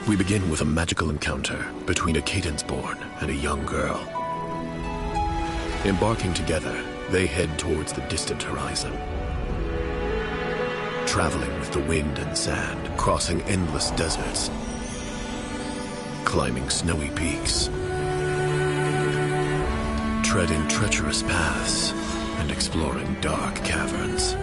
We begin with a magical encounter between a Cadence-born and a young girl. Embarking together, they head towards the distant horizon. Traveling with the wind and sand, crossing endless deserts, climbing snowy peaks, treading treacherous paths, and exploring dark caverns.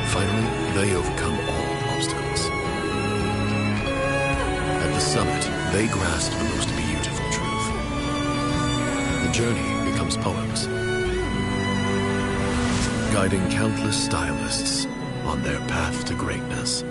Finally, they overcome all obstacles. At the summit, they grasp the most beautiful truth. The journey becomes poems, guiding countless stylists on their path to greatness.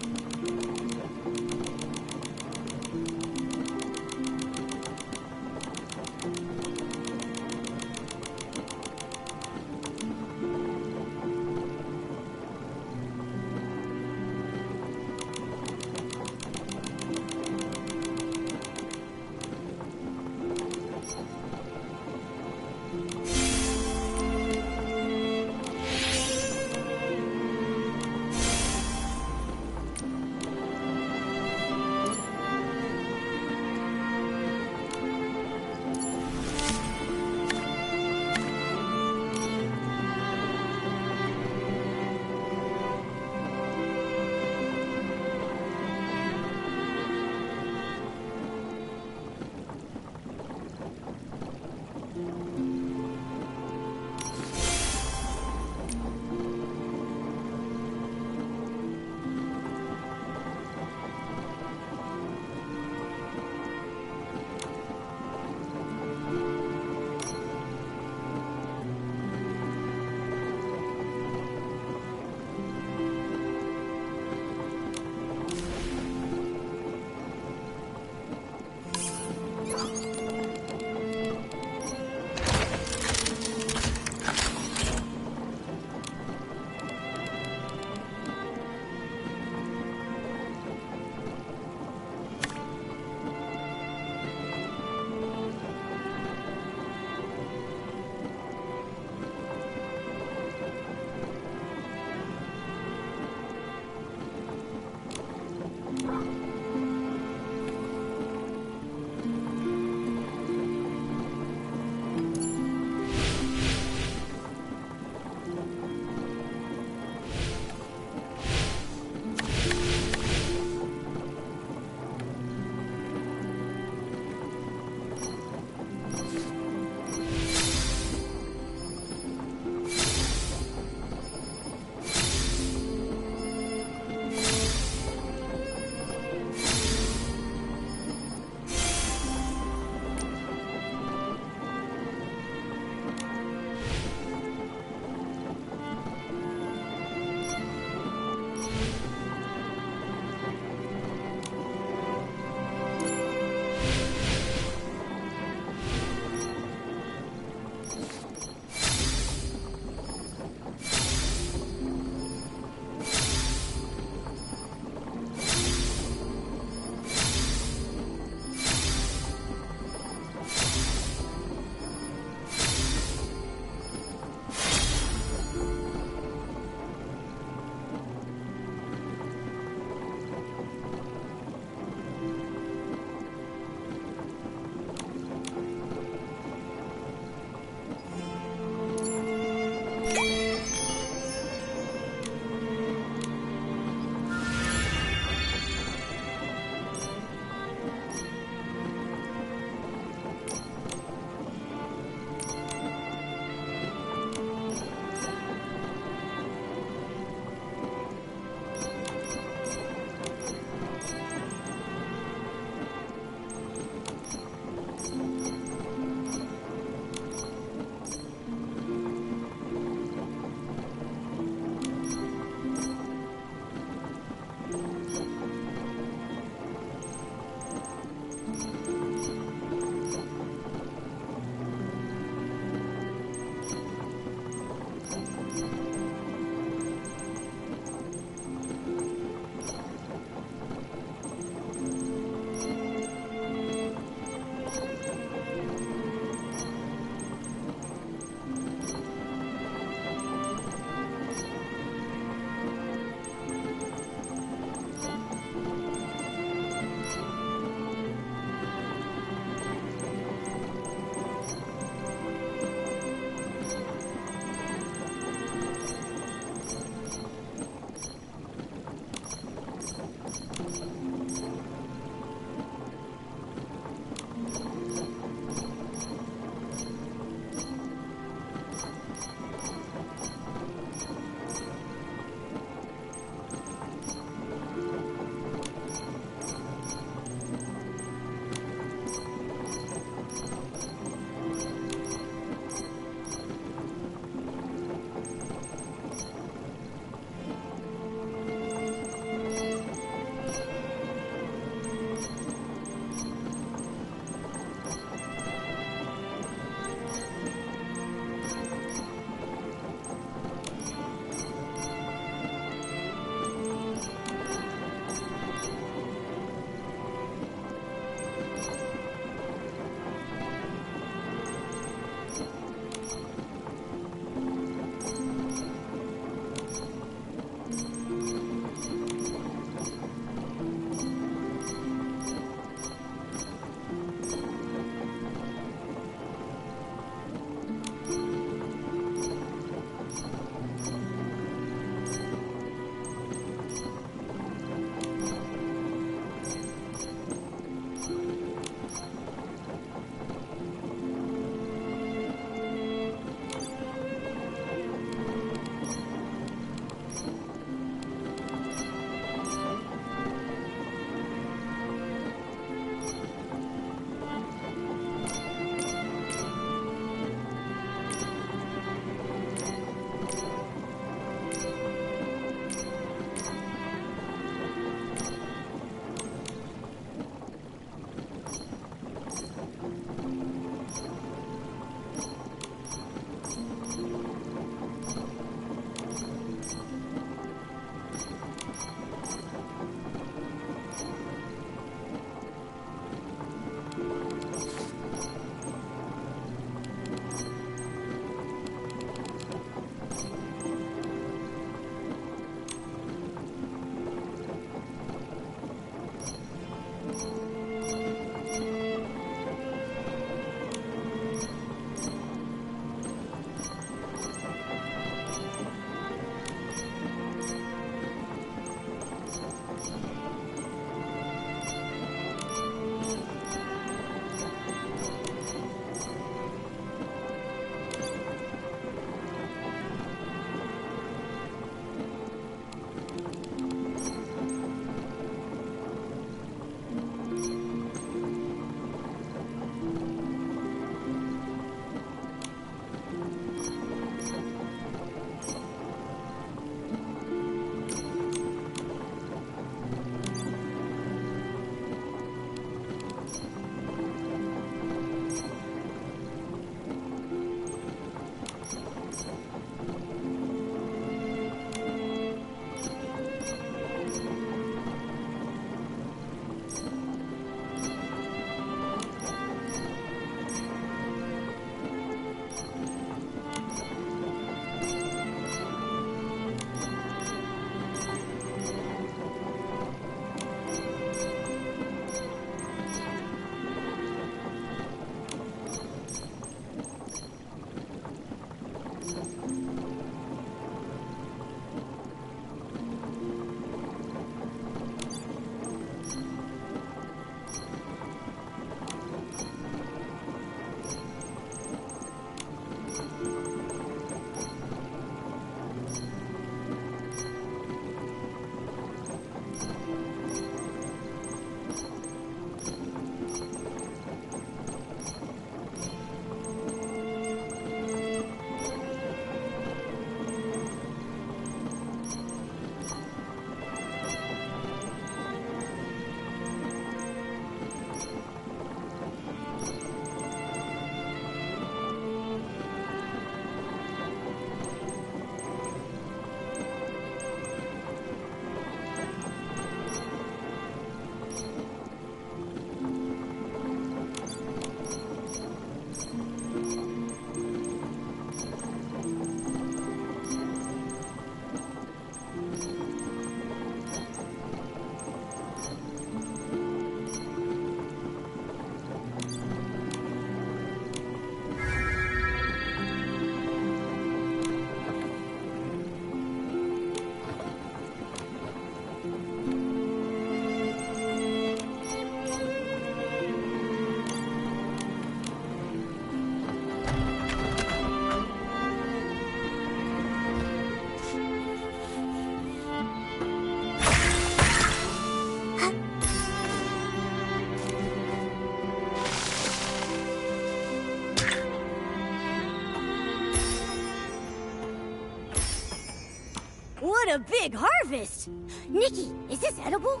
What a big harvest! Nikki, is this edible?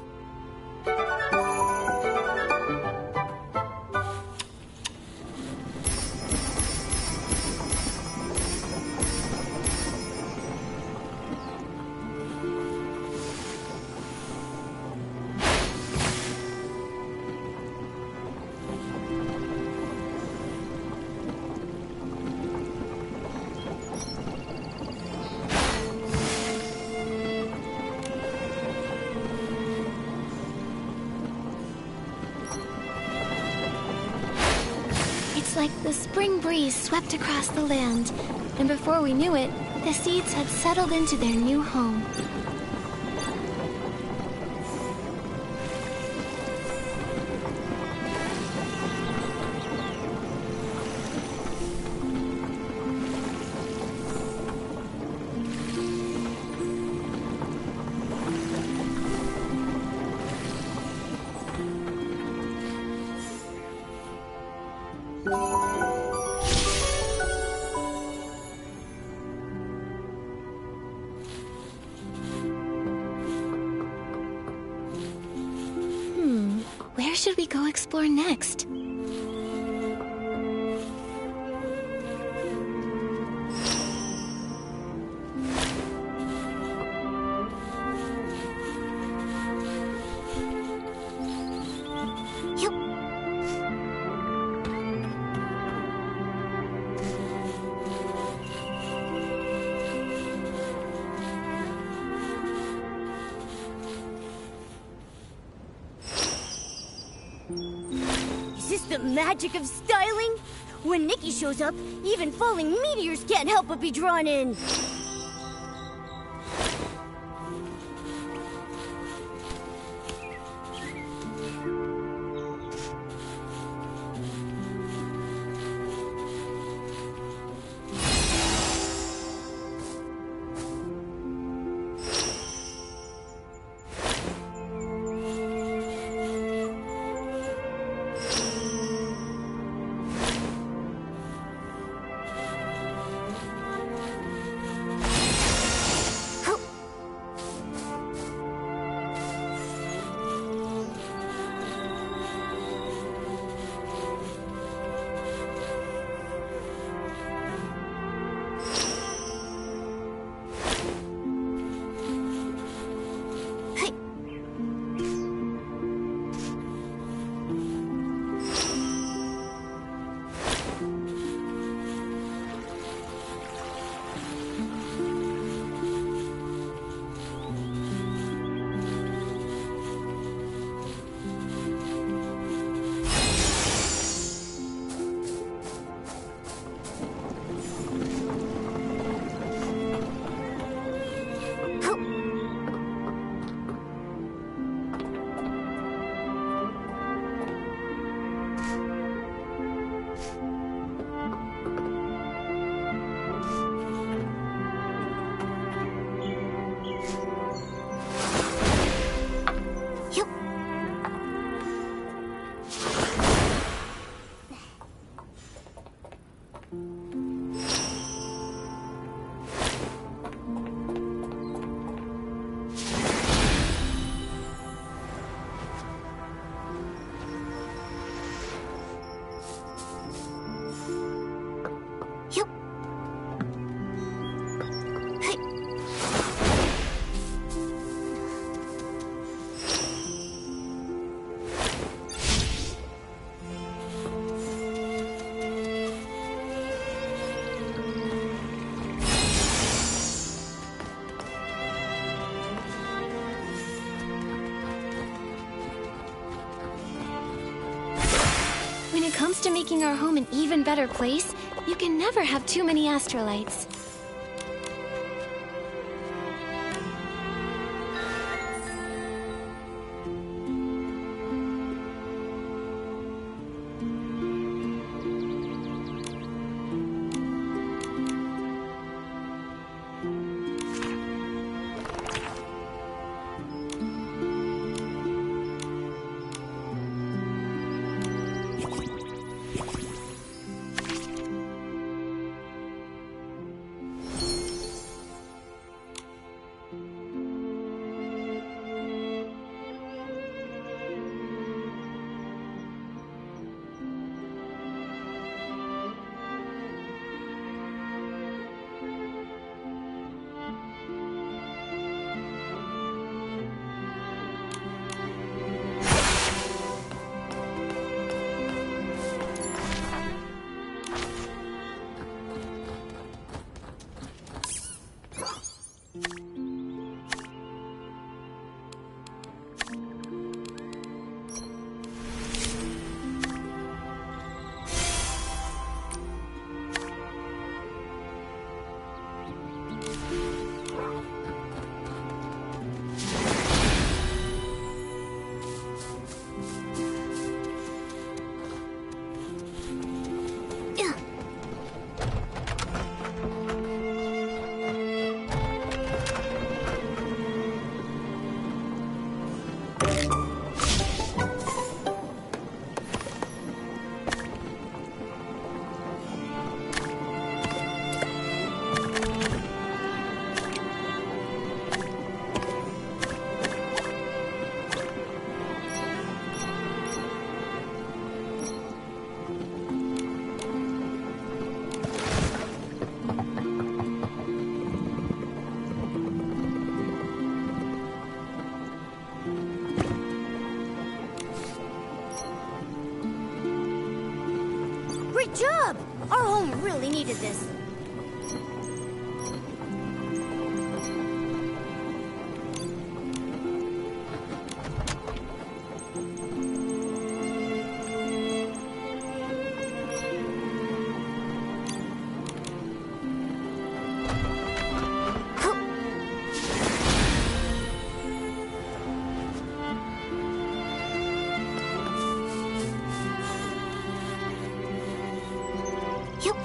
It's like the spring breeze swept across the land, and before we knew it, the seeds had settled into their new home. Where should we go explore next? Is this the magic of styling? When Nikki shows up, even falling meteors can't help but be drawn in. Yup. Hey. When it comes to making our home an even better place, you can never have too many astrolites. Great job! Our home really needed this. Yup.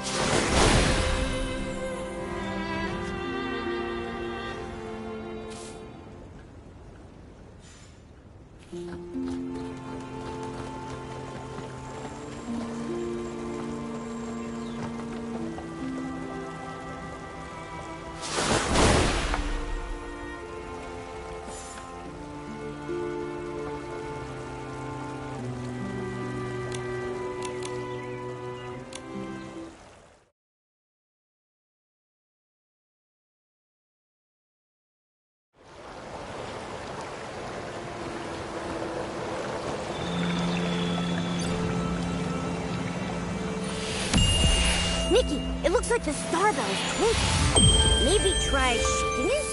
Nikki, it looks like the star bell is twinkling. Maybe try shaking it?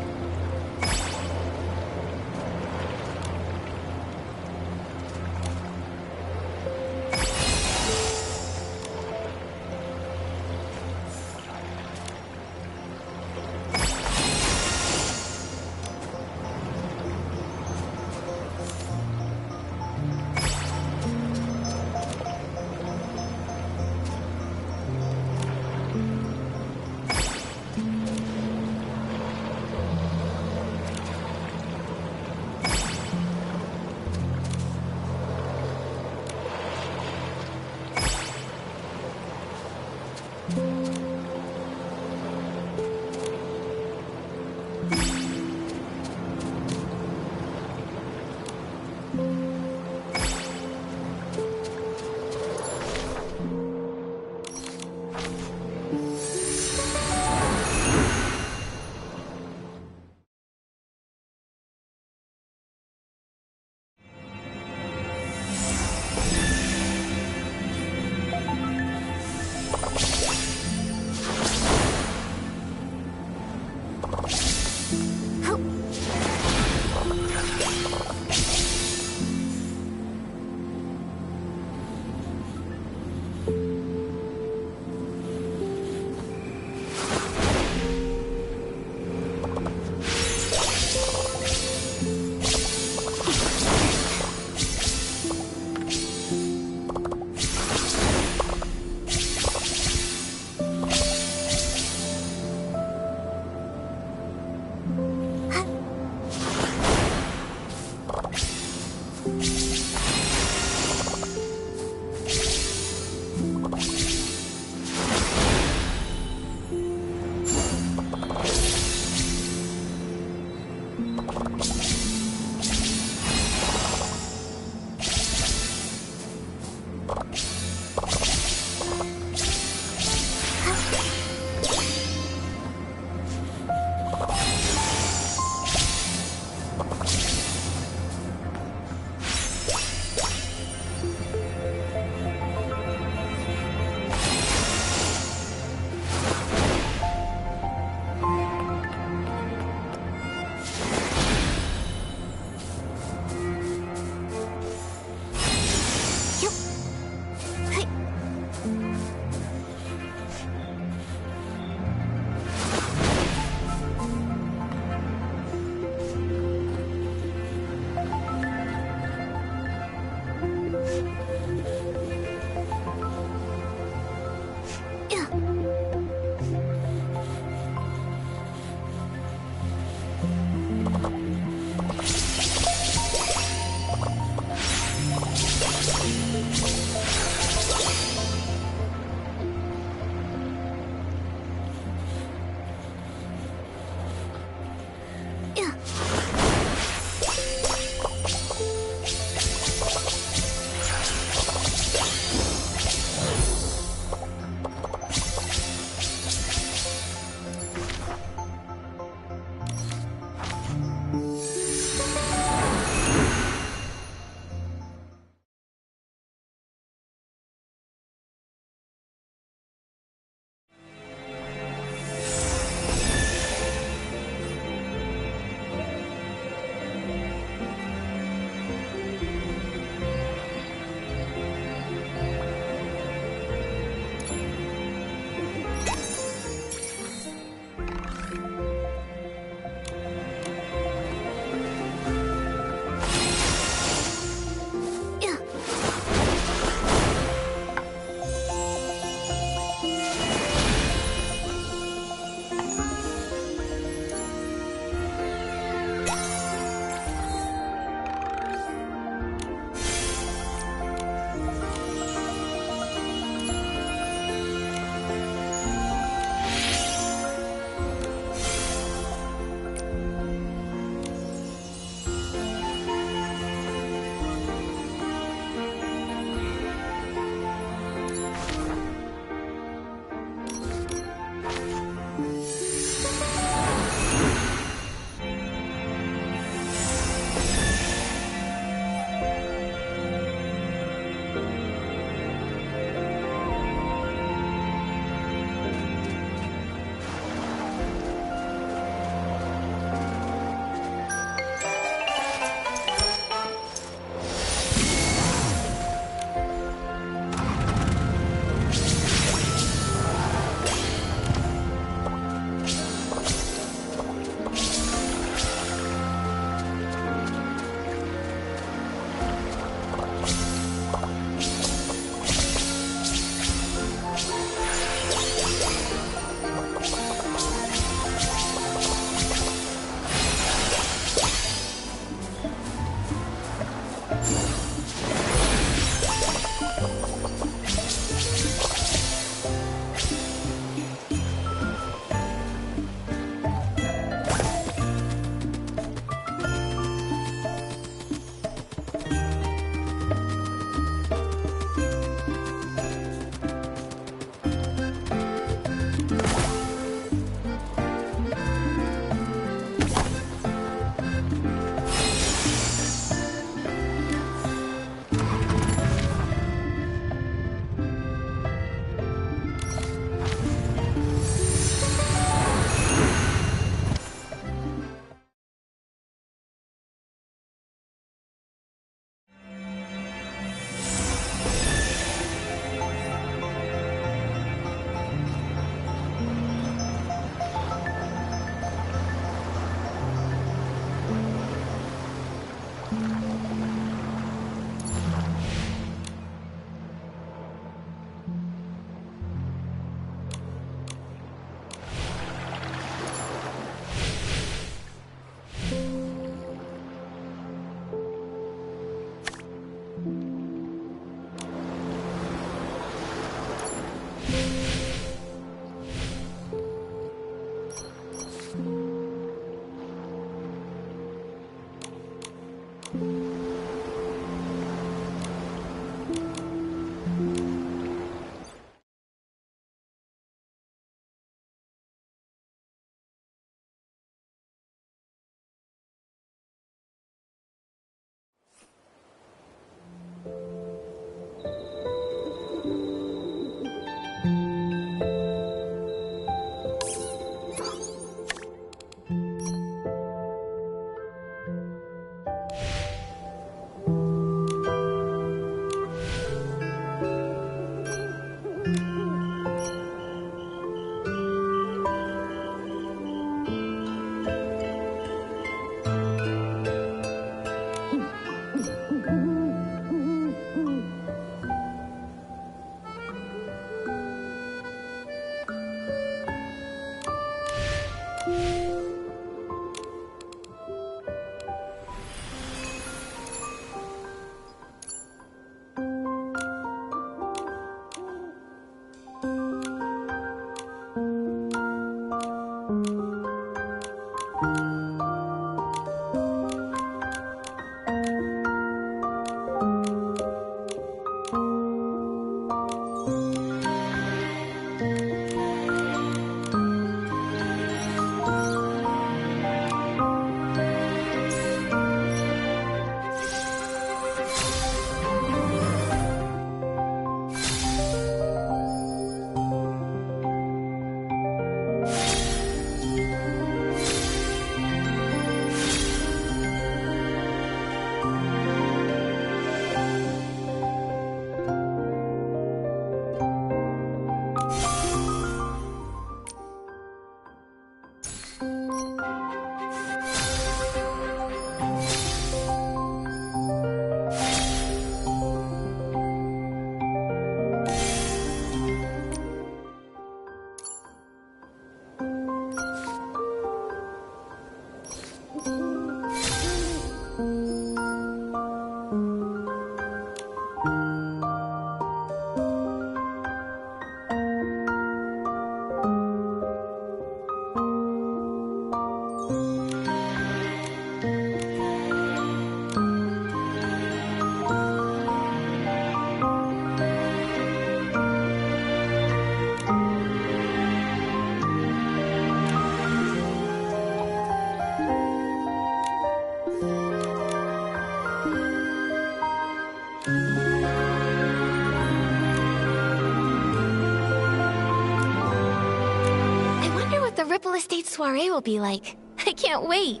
Ripple Estate soiree will be like. I can't wait.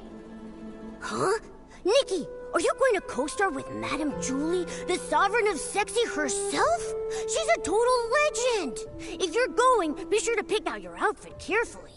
Huh? Nikki, are you going to co-star with Madame Julie, the Sovereign of Sexy herself? She's a total legend! If you're going, be sure to pick out your outfit carefully.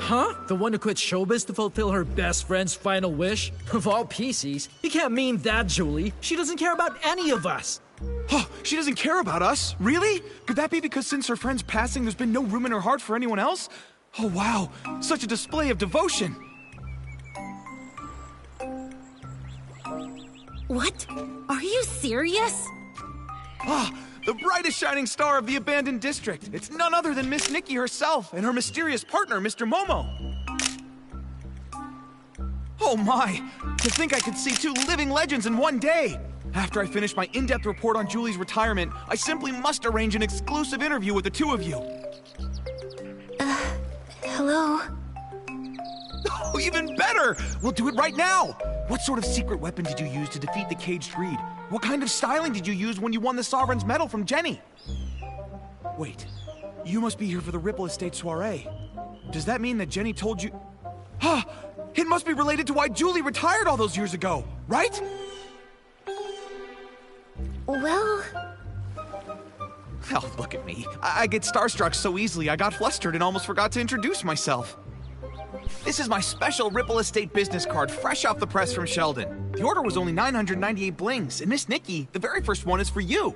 Huh? The one who quit showbiz to fulfill her best friend's final wish? Of all PCs, you can't mean that, Julie. She doesn't care about any of us. Oh, she doesn't care about us? Really? Could that be because since her friend's passing, there's been no room in her heart for anyone else? Oh, wow. Such a display of devotion. What? Are you serious? Ah, the brightest shining star of the abandoned district. It's none other than Miss Nikki herself and her mysterious partner, Mr. Momo. Oh my, to think I could see two living legends in one day. After I finish my in-depth report on Julie's retirement, I simply must arrange an exclusive interview with the two of you. Hello? Oh, even better! We'll do it right now! What sort of secret weapon did you use to defeat the caged greed? What kind of styling did you use when you won the Sovereign's medal from Jenny? Wait, you must be here for the Ripple Estate soiree. Does that mean that Jenny told you... Ah! It must be related to why Julie retired all those years ago, right? Well... Oh, look at me. I get starstruck so easily I got flustered and almost forgot to introduce myself. This is my special Ripple Estate business card, fresh off the press from Sheldon. The order was only 998 blings, and Miss Nikki, the very first one is for you.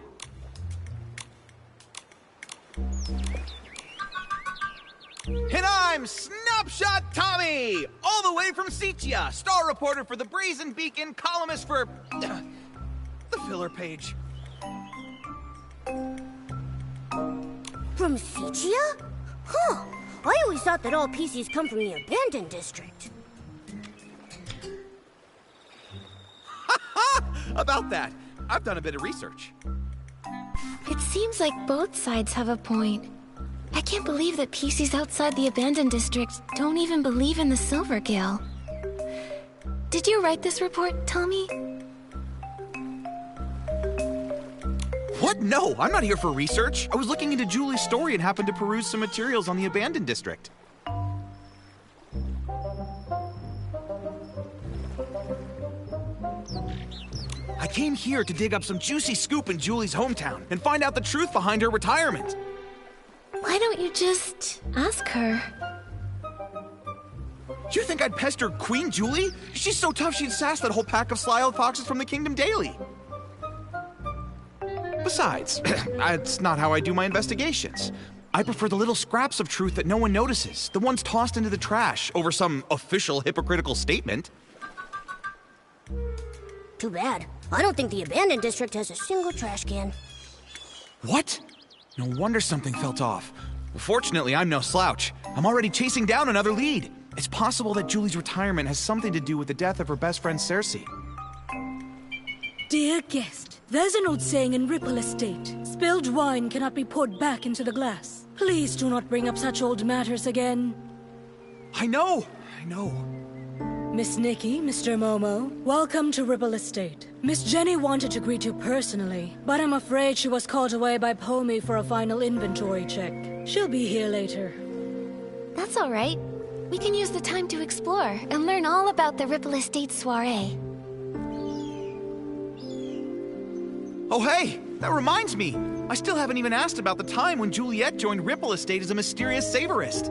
And I'm Snapshot Tommy, all the way from Seatia, star reporter for the Brazen Beacon, columnist for the filler page. From Seatia? Huh. I always thought that all PCs come from the abandoned district. About that, I've done a bit of research. It seems like both sides have a point. I can't believe that PCs outside the abandoned district don't even believe in the Silvergale. Did you write this report, Tommy? What? No, I'm not here for research. I was looking into Julie's story and happened to peruse some materials on the abandoned district. I came here to dig up some juicy scoop in Julie's hometown and find out the truth behind her retirement. Why don't you just ask her? You think I'd pester Queen Julie? She's so tough she'd sass that whole pack of sly-old foxes from the Kingdom Daily. Besides, that's not how I do my investigations. I prefer the little scraps of truth that no one notices, the ones tossed into the trash over some official hypocritical statement. Too bad. I don't think the abandoned district has a single trash can. What? No wonder something felt off. Fortunately, I'm no slouch. I'm already chasing down another lead. It's possible that Julie's retirement has something to do with the death of her best friend, Cersei. Dear guest, There's an old saying in Ripple Estate. Spilled wine cannot be poured back into the glass. Please do not bring up such old matters again. I know. Miss Nikki, Mr. Momo, welcome to Ripple Estate. Miss Jenny wanted to greet you personally, but I'm afraid she was called away by Pomey for a final inventory check. She'll be here later. That's all right. We can use the time to explore and learn all about the Ripple Estate soiree. Oh hey, that reminds me. I still haven't even asked about the time when Juliet joined Ripple Estate as a mysterious savorist.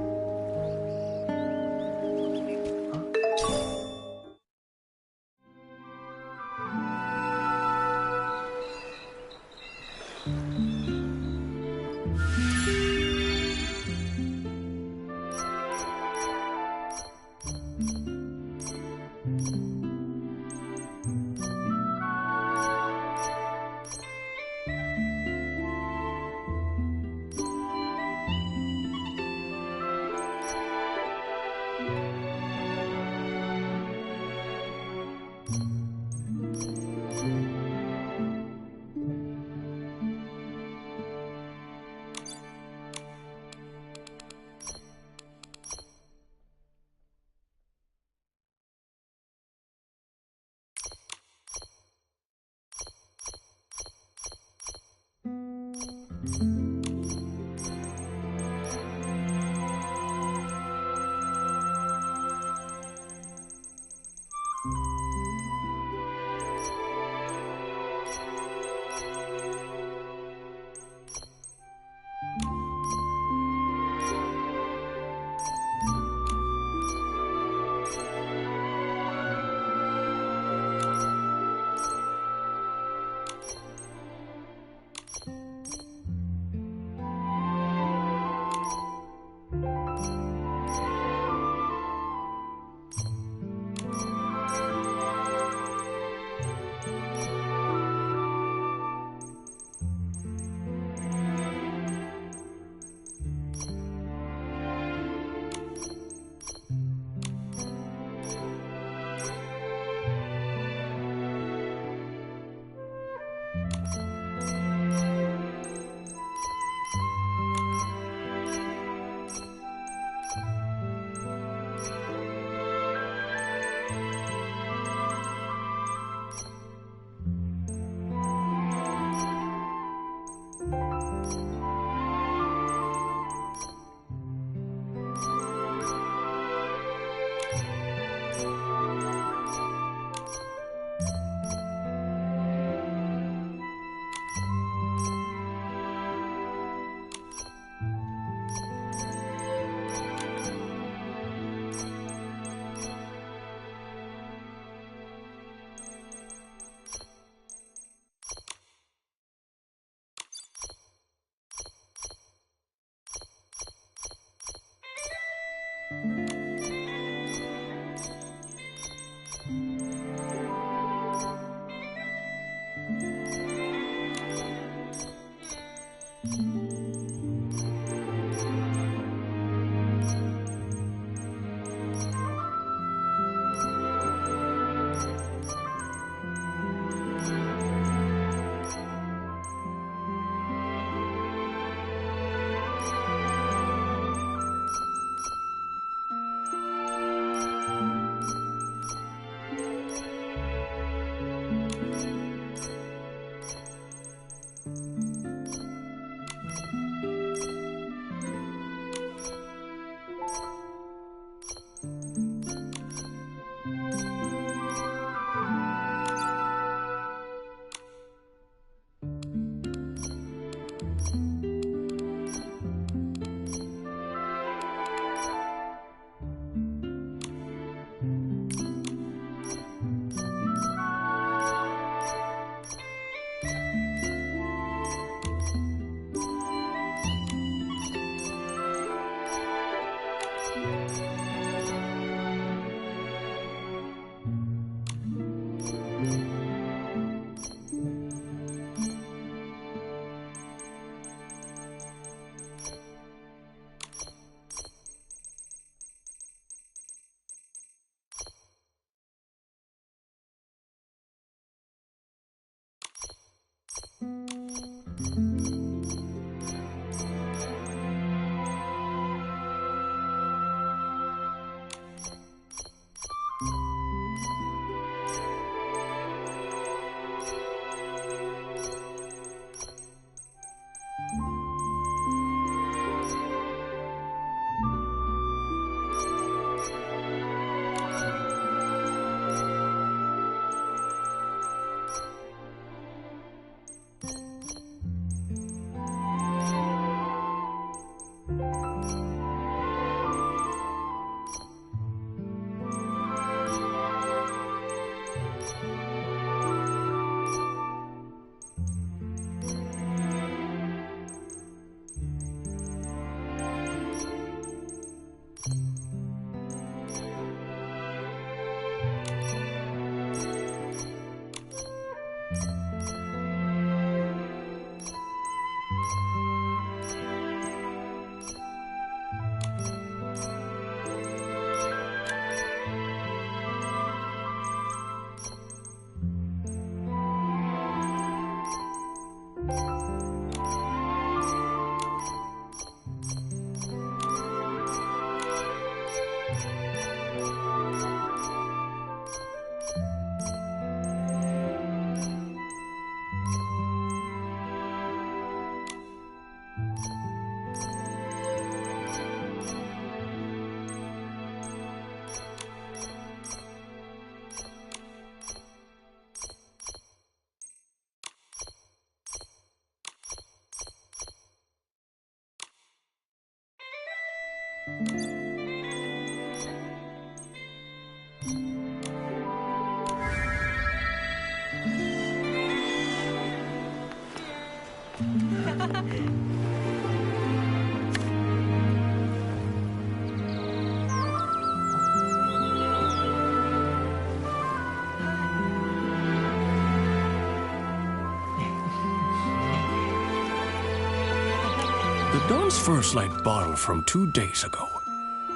The Dawn's First Light bottle from 2 days ago.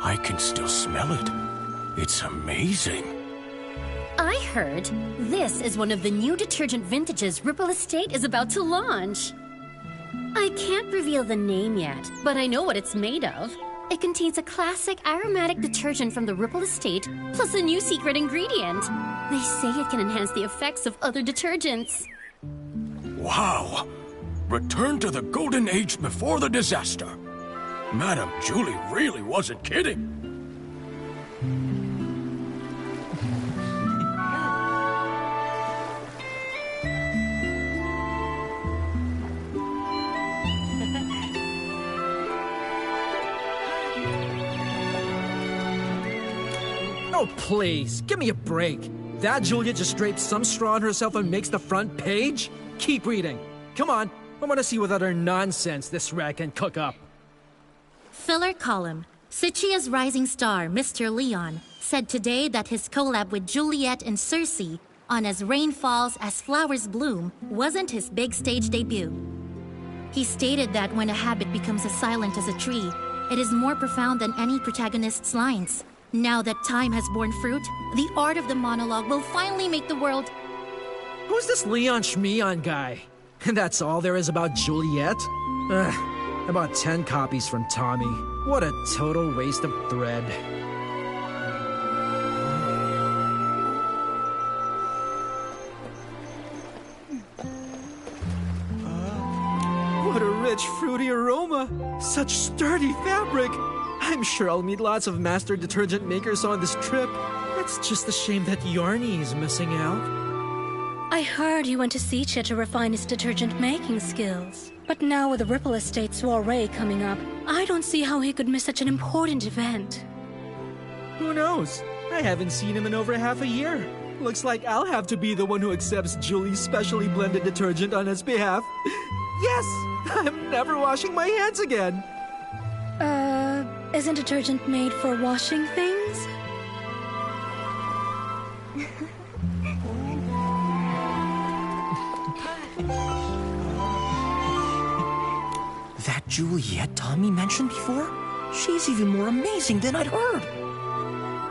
I can still smell it. It's amazing. I heard this is one of the new detergent vintages Ripple Estate is about to launch. I can't reveal the name yet, but I know what it's made of. It contains a classic aromatic detergent from the Ripple Estate, plus a new secret ingredient. They say it can enhance the effects of other detergents. Wow! Return to the golden age before the disaster. Madame Julie really wasn't kidding. Oh, please, give me a break. That Julia just draped some straw on herself and makes the front page? Keep reading. Come on, I want to see what other nonsense this rag can cook up. Filler column. Sicia's rising star, Mr. Leon, said today that his collab with Juliet and Circe on As Rain Falls, As Flowers Bloom wasn't his big stage debut. He stated that when a habit becomes as silent as a tree, it is more profound than any protagonist's lines. Now that time has borne fruit, the art of the monologue will finally make the world... Who's this Leon Schmeon guy? And that's all there is about Juliet? Ugh, I bought 10 copies from Tommy. What a total waste of thread. What a rich, fruity aroma. Such sturdy fabric. I'm sure I'll meet lots of master detergent makers on this trip. It's just a shame that Yarny is missing out. I heard he went to Sicha to refine his detergent making skills. But now with the Ripple Estate soiree coming up, I don't see how he could miss such an important event. Who knows? I haven't seen him in over half a year. Looks like I'll have to be the one who accepts Julie's specially blended detergent on his behalf. Yes! I'm never washing my hands again! Isn't detergent made for washing things? That Juliet Tommy mentioned before? She's even more amazing than I'd heard.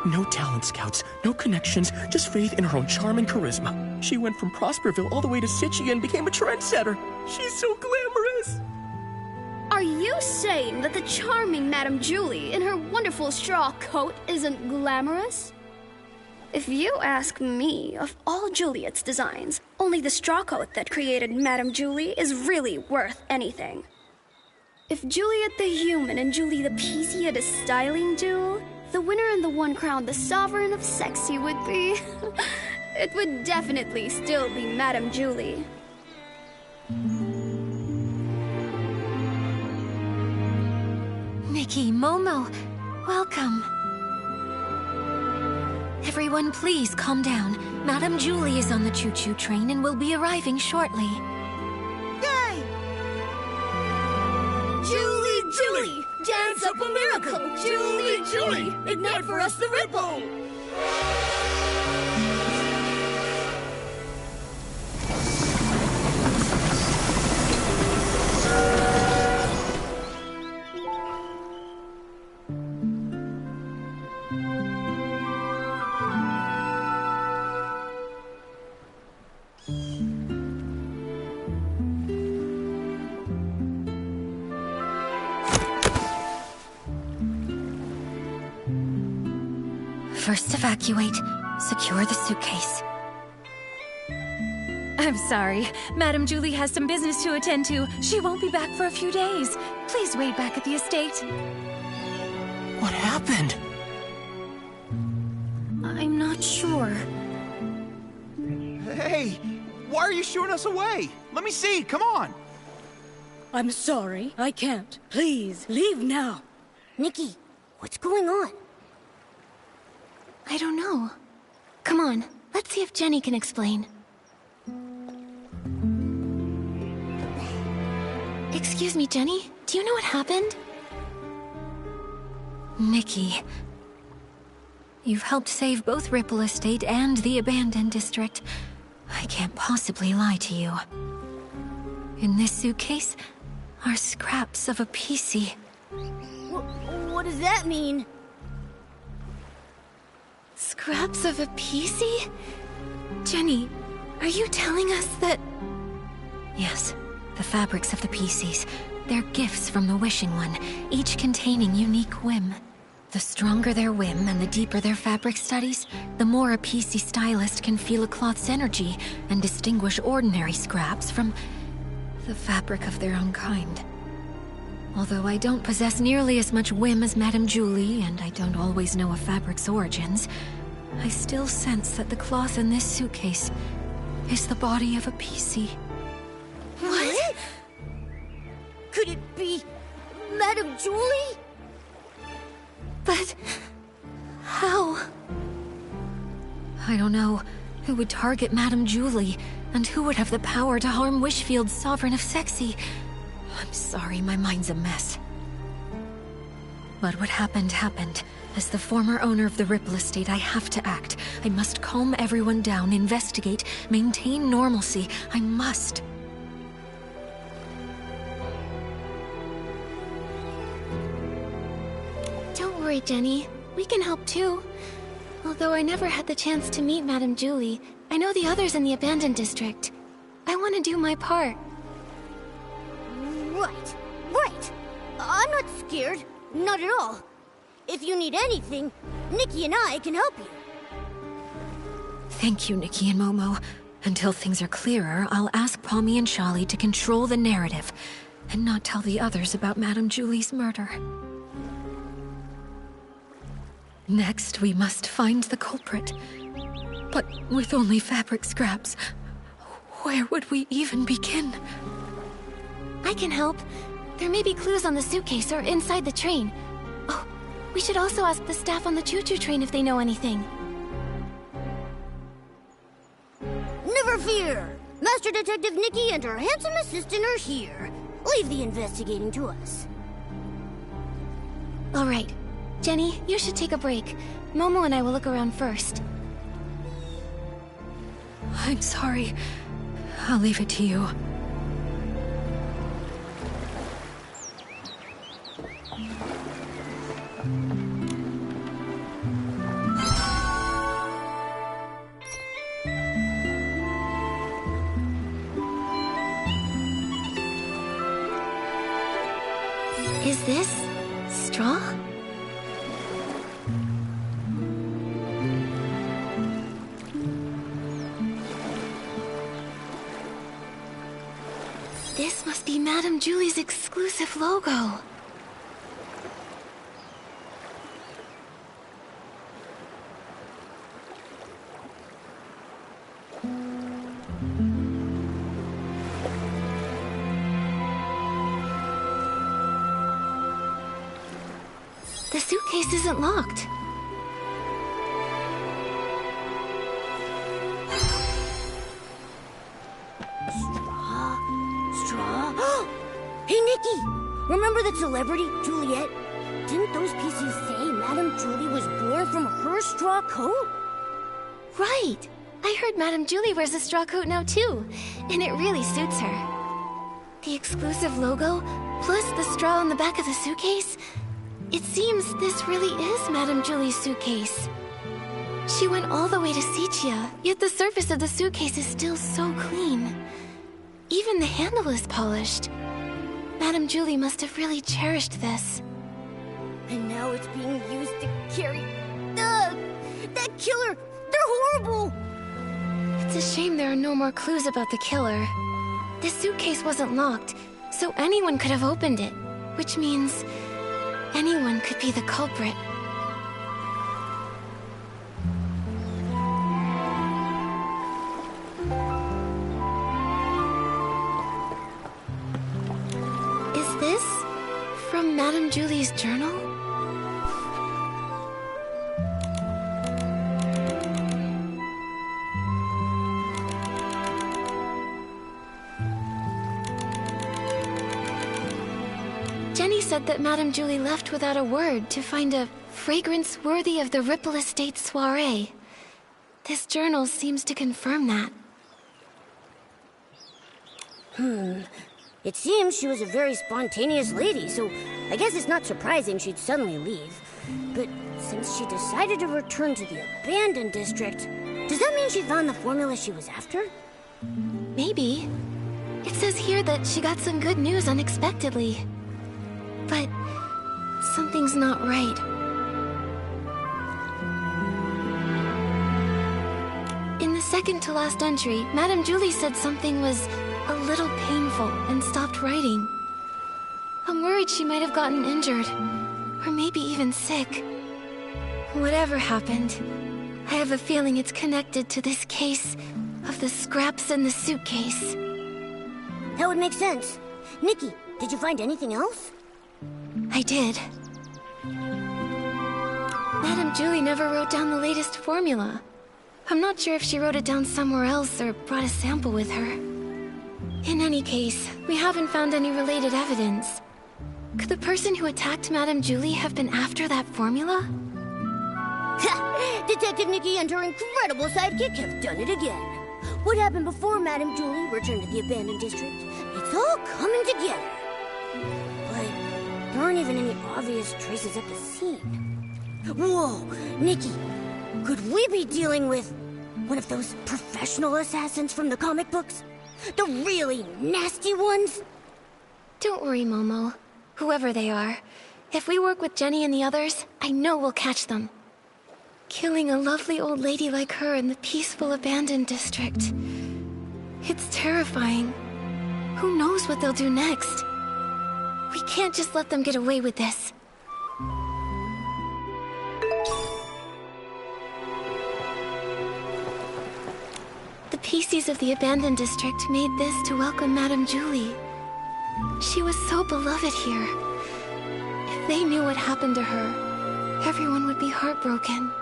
No talent scouts, no connections, just faith in her own charm and charisma. She went from Prosperville all the way to Sichy and became a trendsetter. She's so glamorous. Are you saying that the charming Madame Julie in her wonderful straw coat isn't glamorous? If you ask me, of all Juliet's designs, only the straw coat that created Madame Julie is really worth anything. If Juliet the human and Julie the PC had a styling duel, the winner and the one crowned the sovereign of sexy would be... it would definitely still be Madame Julie. Nikki, Momo, welcome. Everyone, please calm down. Madame Julie is on the choo-choo train and will be arriving shortly. Yay! Julie! Dance up a miracle! Julie! Ignite for us the ripple! First evacuate. Secure the suitcase. I'm sorry. Madame Julie has some business to attend to. She won't be back for a few days. Please wait back at the estate. What happened? I'm not sure. Hey, why are you shooing us away? Let me see, come on. I'm sorry, I can't. Please, leave now. Nikki, What's going on? I don't know. Come on, let's see if Jenny can explain. Excuse me, Jenny. Do you know what happened? Nikki, you've helped save both Ripple Estate and the Abandoned District. I can't possibly lie to you. In this suitcase are scraps of a PC. What does that mean? Scraps of a PC? Jenny, are you telling us that... Yes, the fabrics of the PCs. They're gifts from the Wishing One, each containing unique whim. The stronger their whim and the deeper their fabric studies, the more a PC stylist can feel a cloth's energy and distinguish ordinary scraps from the fabric of their own kind. Although I don't possess nearly as much whim as Madame Julie, and I don't always know a fabric's origins, I still sense that the cloth in this suitcase is the body of a PC. What? Could it be Madame Julie? But... how? I don't know who would target Madame Julie, and who would have the power to harm Wishfield's Sovereign of Sexy. I'm sorry, my mind's a mess. But what happened, happened. As the former owner of the Ripple Estate, I have to act. I must calm everyone down, investigate, maintain normalcy. I must. Don't worry, Jenny. We can help too. Although I never had the chance to meet Madame Julie, I know the others in the Abandoned District. I want to do my part. Right. I'm not scared. Not at all. If you need anything, Nikki and I can help you. Thank you, Nikki and Momo. Until things are clearer, I'll ask Pommy and Charlie to control the narrative, and not tell the others about Madame Julie's murder. Next, we must find the culprit. But with only fabric scraps, where would we even begin? I can help. There may be clues on the suitcase or inside the train. Oh, we should also ask the staff on the choo-choo train if they know anything. Never fear! Master Detective Nikki and her handsome assistant are here. Leave the investigating to us. All right. Jenny, you should take a break. Momo and I will look around first. I'm sorry. I'll leave it to you. Is this straw? This must be Madame Julie's exclusive logo. The suitcase isn't locked. Straw? Hey, Nikki! Remember that celebrity, Juliet? Didn't those PCs say Madame Julie was born from her straw coat? Right! I heard Madame Julie wears a straw coat now too, and it really suits her. The exclusive logo, plus the straw on the back of the suitcase? It seems this really is Madame Julie's suitcase. She went all the way to Sichia, yet the surface of the suitcase is still so clean. Even the handle is polished. Madame Julie must have really cherished this. And now it's being used to carry... Ugh! That killer! They're horrible! It's a shame there are no more clues about the killer. The suitcase wasn't locked, so anyone could have opened it, which means anyone could be the culprit. Is this from Madame Julie's journal? Jenny said that Madame Julie left without a word to find a fragrance worthy of the Ripple Estate soiree. This journal seems to confirm that. It seems she was a very spontaneous lady, so I guess it's not surprising she'd suddenly leave. But since she decided to return to the abandoned district, does that mean she found the formula she was after? Maybe. It says here that she got some good news unexpectedly. But something's not right. In the second to last entry, Madame Julie said something was a little painful and stopped writing. I'm worried she might have gotten injured, or maybe even sick. Whatever happened, I have a feeling it's connected to this case of the scraps in the suitcase. That would make sense. Nikki, did you find anything else? I did. Madame Julie never wrote down the latest formula. I'm not sure if she wrote it down somewhere else or brought a sample with her. In any case, we haven't found any related evidence. Could the person who attacked Madame Julie have been after that formula? Detective Nikki and her incredible sidekick have done it again. What happened before Madame Julie returned to the abandoned district? It's all coming together. But there aren't even any obvious traces at the scene. Whoa, Nikki, could we be dealing with one of those professional assassins from the comic books? The really nasty ones? Don't worry, Momo. Whoever they are, if we work with Jenny and the others, I know we'll catch them. Killing a lovely old lady like her in the peaceful abandoned district. It's terrifying. Who knows what they'll do next? We can't just let them get away with this. The PCs of the abandoned district made this to welcome Madame Julie. She was so beloved here. If they knew what happened to her, everyone would be heartbroken.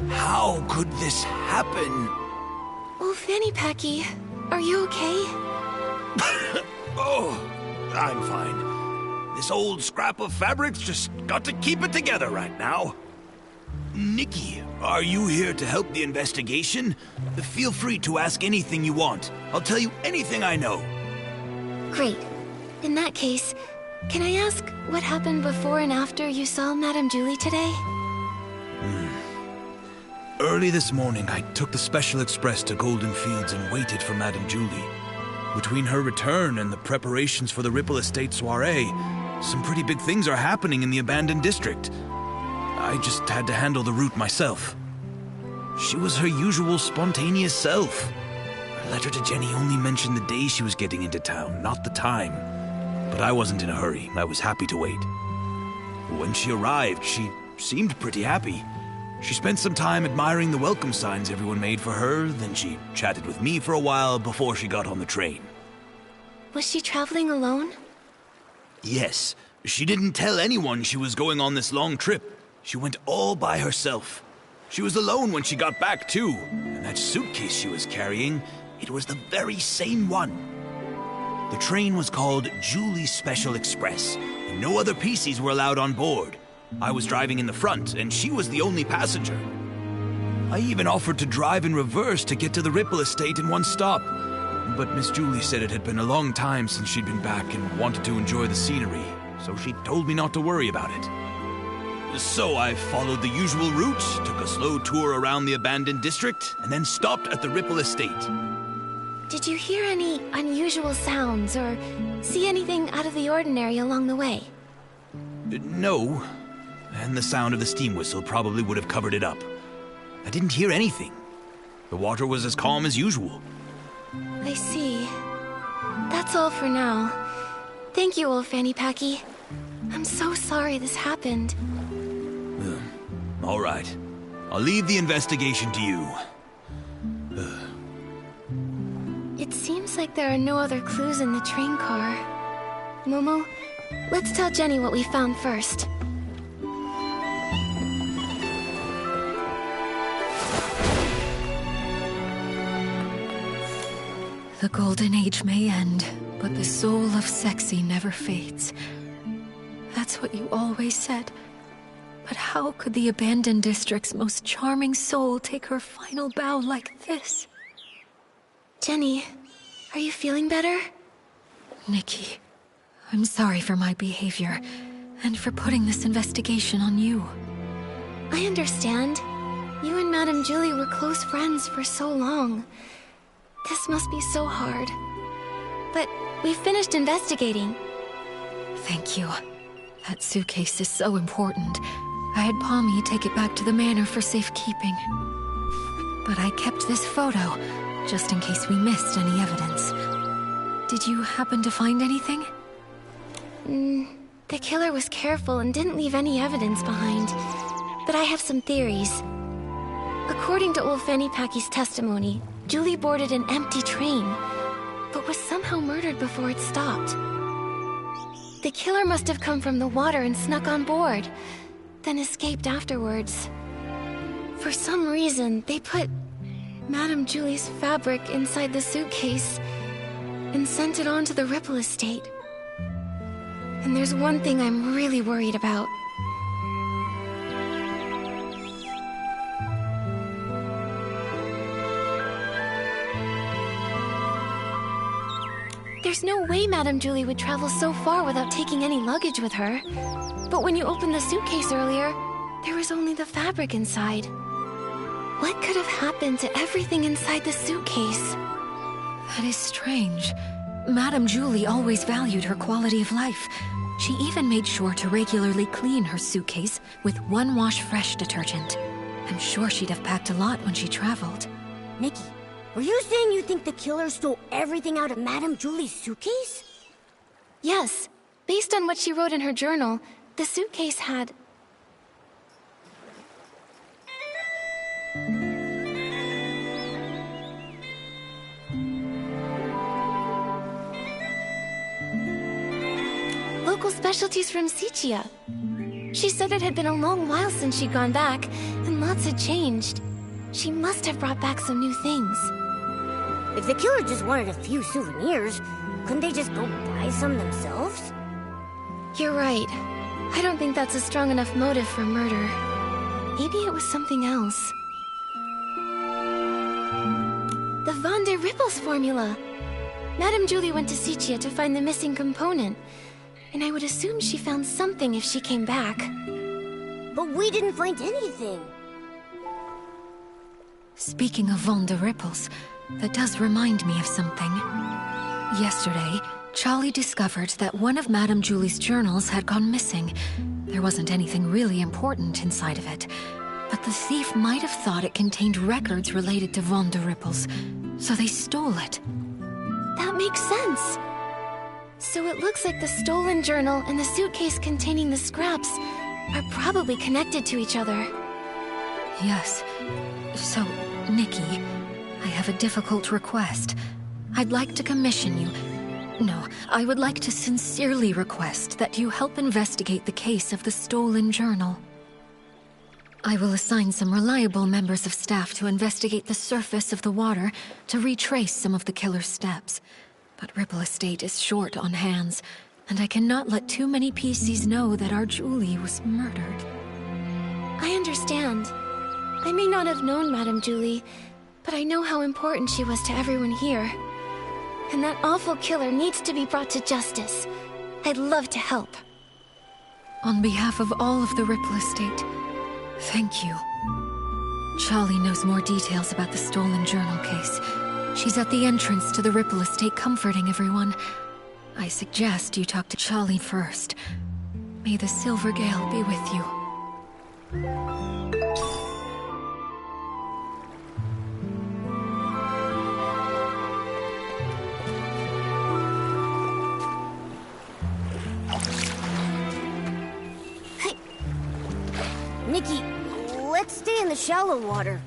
How could this happen? Oh, Fanny Packy, are you okay? Oh, I'm fine. This old scrap of fabric's just got to keep it together right now. Nikki, are you here to help the investigation? Feel free to ask anything you want. I'll tell you anything I know. Great. In that case, can I ask what happened before and after you saw Madame Julie today? Early this morning, I took the Special Express to Golden Fields and waited for Madame Julie. Between her return and the preparations for the Ripple Estate soiree, some pretty big things are happening in the abandoned district. I just had to handle the route myself. She was her usual spontaneous self. Her letter to Jenny only mentioned the day she was getting into town, not the time. But I wasn't in a hurry. I was happy to wait. When she arrived, she seemed pretty happy. She spent some time admiring the welcome signs everyone made for her, then she chatted with me for a while before she got on the train. Was she traveling alone? Yes. She didn't tell anyone she was going on this long trip. She went all by herself. She was alone when she got back, too. And that suitcase she was carrying, it was the very same one. The train was called Julie's Special Express, and no other PCs were allowed on board. I was driving in the front, and she was the only passenger. I even offered to drive in reverse to get to the Ripple Estate in one stop. But Miss Julie said it had been a long time since she'd been back and wanted to enjoy the scenery, so she told me not to worry about it. So I followed the usual route, took a slow tour around the abandoned district, and then stopped at the Ripple Estate. Did you hear any unusual sounds or see anything out of the ordinary along the way? No. And the sound of the steam whistle probably would have covered it up. I didn't hear anything. The water was as calm as usual. I see. That's all for now. Thank you, old Fanny Packy. I'm so sorry this happened. All right. I'll leave the investigation to you. It seems like there are no other clues in the train car. Momo, let's tell Jenny what we found first. The Golden Age may end, but the soul of sexy never fades. That's what you always said. But how could the abandoned district's most charming soul take her final bow like this? Jenny, are you feeling better? Nikki, I'm sorry for my behavior, and for putting this investigation on you. I understand. You and Madame Julie were close friends for so long. This must be so hard. But we've finished investigating. Thank you. That suitcase is so important. I had Pommy take it back to the manor for safekeeping. But I kept this photo, just in case we missed any evidence. Did you happen to find anything? The killer was careful and didn't leave any evidence behind. But I have some theories. According to old Fanny Packy's testimony, Julie boarded an empty train, but was somehow murdered before it stopped. The killer must have come from the water and snuck on board, then escaped afterwards. For some reason, they put Madame Julie's fabric inside the suitcase and sent it on to the Ripple Estate. And there's one thing I'm really worried about. There's no way Madame Julie would travel so far without taking any luggage with her. But when you opened the suitcase earlier, there was only the fabric inside. What could have happened to everything inside the suitcase? That is strange. Madame Julie always valued her quality of life. She even made sure to regularly clean her suitcase with one-wash fresh detergent. I'm sure she'd have packed a lot when she traveled. Nikki, were you saying you think the killer stole everything out of Madame Julie's suitcase? Yes. Based on what she wrote in her journal, the suitcase had... local specialties from Sichia. She said it had been a long while since she'd gone back, and lots had changed. She must have brought back some new things. If the killer just wanted a few souvenirs, couldn't they just go buy some themselves? You're right. I don't think that's a strong enough motive for murder. Maybe it was something else. The Von der Rippels formula! Madame Julie went to Sichia to find the missing component, and I would assume she found something if she came back. But we didn't find anything. Speaking of Von der Rippels, that does remind me of something. Yesterday, Charlie discovered that one of Madame Julie's journals had gone missing. There wasn't anything really important inside of it, but the thief might have thought it contained records related to Von der Rippels, so they stole it. That makes sense. So it looks like the stolen journal and the suitcase containing the scraps are probably connected to each other. Yes. So, Nikki, I have a difficult request. I'd like to commission you... No, I would like to sincerely request that you help investigate the case of the stolen journal. I will assign some reliable members of staff to investigate the surface of the water to retrace some of the killer's steps. But Ripple Estate is short on hands, and I cannot let too many PCs know that our Julie was murdered. I understand. I may not have known Madame Julie, but I know how important she was to everyone here. And that awful killer needs to be brought to justice. I'd love to help. On behalf of all of the Ripple Estate, thank you. Charlie knows more details about the stolen journal case. She's at the entrance to the Ripple Estate comforting everyone. I suggest you talk to Charlie first. May the Silver Gale be with you. Nikki, let's stay in the shallow water.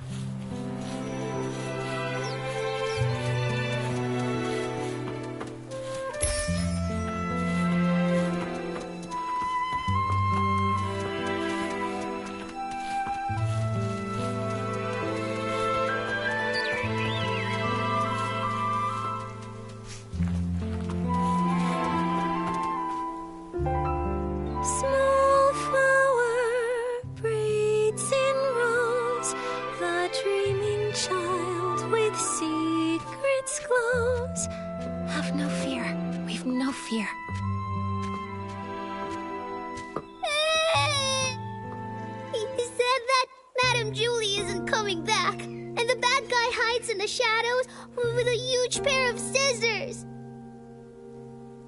the shadows with a huge pair of scissors.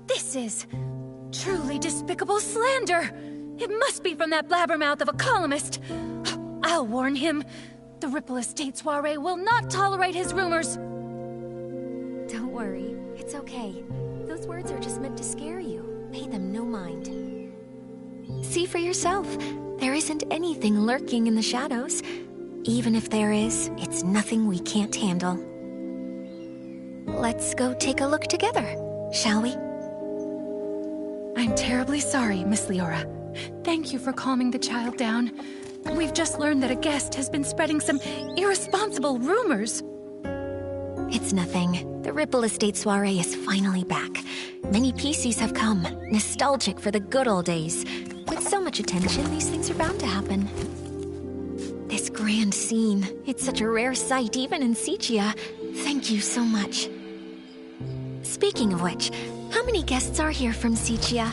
This is truly despicable slander. It must be from that blabbermouth of a columnist. I'll warn him. The Ripple Estate soiree will not tolerate his rumors. Don't worry. It's okay. Those words are just meant to scare you. Pay them no mind. See for yourself. There isn't anything lurking in the shadows. Even if there is, it's nothing we can't handle. Let's go take a look together, shall we? I'm terribly sorry, Miss Leora. Thank you for calming the child down. We've just learned that a guest has been spreading some irresponsible rumors. It's nothing. The Ripple Estate soiree is finally back. Many PCs have come, nostalgic for the good old days. With so much attention, these things are bound to happen. This grand scene, it's such a rare sight even in Sichia. Thank you so much. Speaking of which, how many guests are here from Sichia?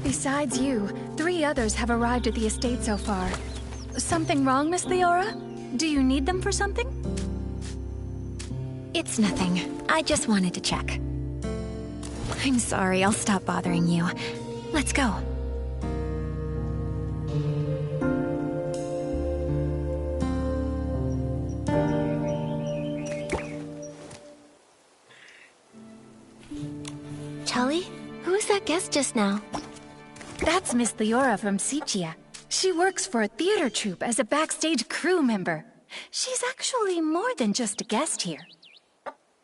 Besides you, 3 others have arrived at the estate so far. Something wrong, Miss Leora? Do you need them for something? It's nothing. I just wanted to check. I'm sorry, I'll stop bothering you. Let's go. Charlie? Who is that guest just now? That's Miss Leora from Sichia. She works for a theater troupe as a backstage crew member. She's actually more than just a guest here.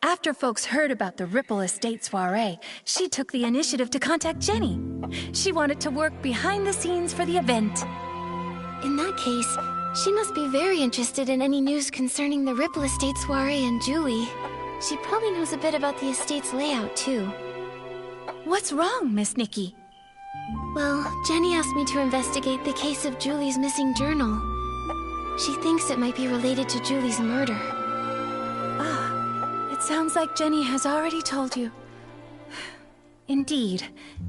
After folks heard about the Ripple Estate soiree, she took the initiative to contact Jenny. She wanted to work behind the scenes for the event. In that case, she must be very interested in any news concerning the Ripple Estate soiree and Julie. She probably knows a bit about the estate's layout, too. What's wrong, Miss Nikki? Well, Jenny asked me to investigate the case of Julie's missing journal. She thinks it might be related to Julie's murder. Ah, it sounds like Jenny has already told you. Indeed.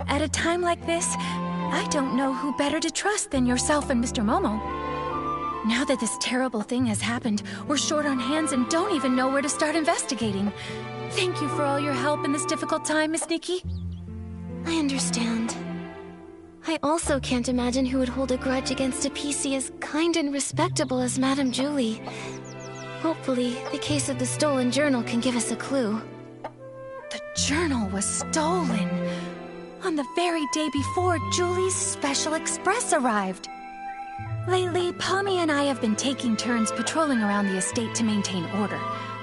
At a time like this, I don't know who better to trust than yourself and Mr. Momo. Now that this terrible thing has happened, we're short on hands and don't even know where to start investigating. Thank you for all your help in this difficult time, Miss Nikki. I understand. I also can't imagine who would hold a grudge against a PC as kind and respectable as Madame Julie. Hopefully, the case of the stolen journal can give us a clue. The journal was stolen on the very day before Julie's Special Express arrived. Lately, Pommy and I have been taking turns patrolling around the estate to maintain order.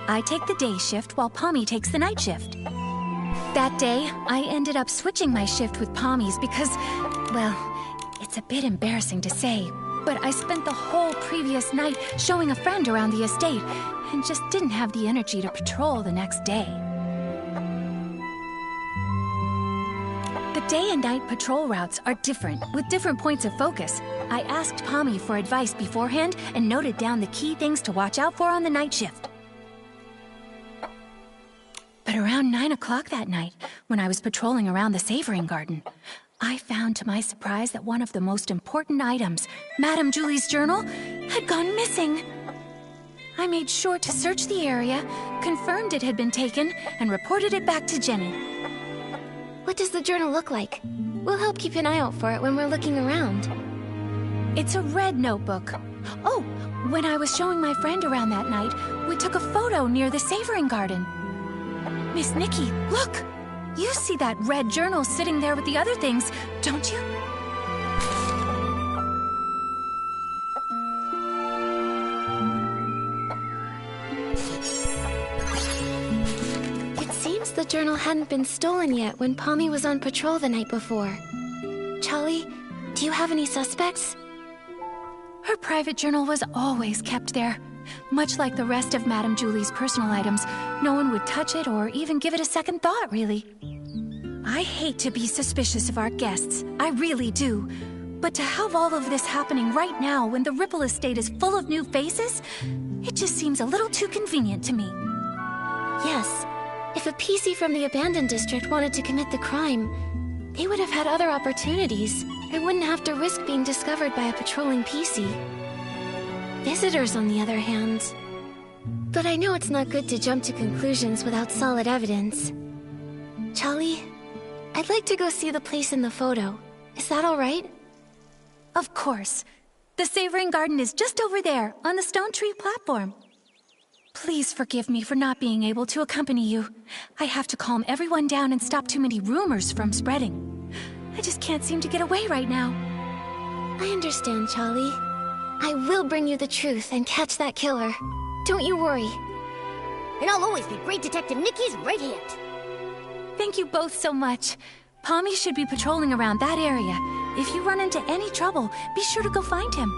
I take the day shift while Pommy takes the night shift. That day, I ended up switching my shift with Pommy's because, well, it's a bit embarrassing to say, but I spent the whole previous night showing a friend around the estate and just didn't have the energy to patrol the next day. The day and night patrol routes are different, with different points of focus. I asked Pommy for advice beforehand and noted down the key things to watch out for on the night shift. But around 9 o'clock that night, when I was patrolling around the savoring garden, I found to my surprise that one of the most important items, Madame Julie's journal, had gone missing. I made sure to search the area, confirmed it had been taken, and reported it back to Jenny. What does the journal look like? We'll help keep an eye out for it when we're looking around. It's a red notebook. Oh, when I was showing my friend around that night, we took a photo near the savoring garden. Miss Nikki, look! You see that red journal sitting there with the other things, don't you? It seems the journal hadn't been stolen yet when Pommy was on patrol the night before. Charlie, do you have any suspects? Her private journal was always kept there. Much like the rest of Madame Julie's personal items, no one would touch it or even give it a second thought, really. I hate to be suspicious of our guests, I really do. But to have all of this happening right now when the Ripple Estate is full of new faces, it just seems a little too convenient to me. Yes. If a PC from the abandoned district wanted to commit the crime, they would have had other opportunities and wouldn't have to risk being discovered by a patrolling PC. Visitors, on the other hand, But I know it's not good to jump to conclusions without solid evidence. Charlie, I'd like to go see the place in the photo. Is that all right? Of course. The Savoring Garden is just over there, on the stone tree platform. Please forgive me for not being able to accompany you. I have to calm everyone down and stop too many rumors from spreading. I just can't seem to get away right now. I understand, Charlie. I will bring you the truth and catch that killer. Don't you worry. And I'll always be Great Detective Nikki's right hand. Thank you both so much. Pommy should be patrolling around that area. If you run into any trouble, be sure to go find him.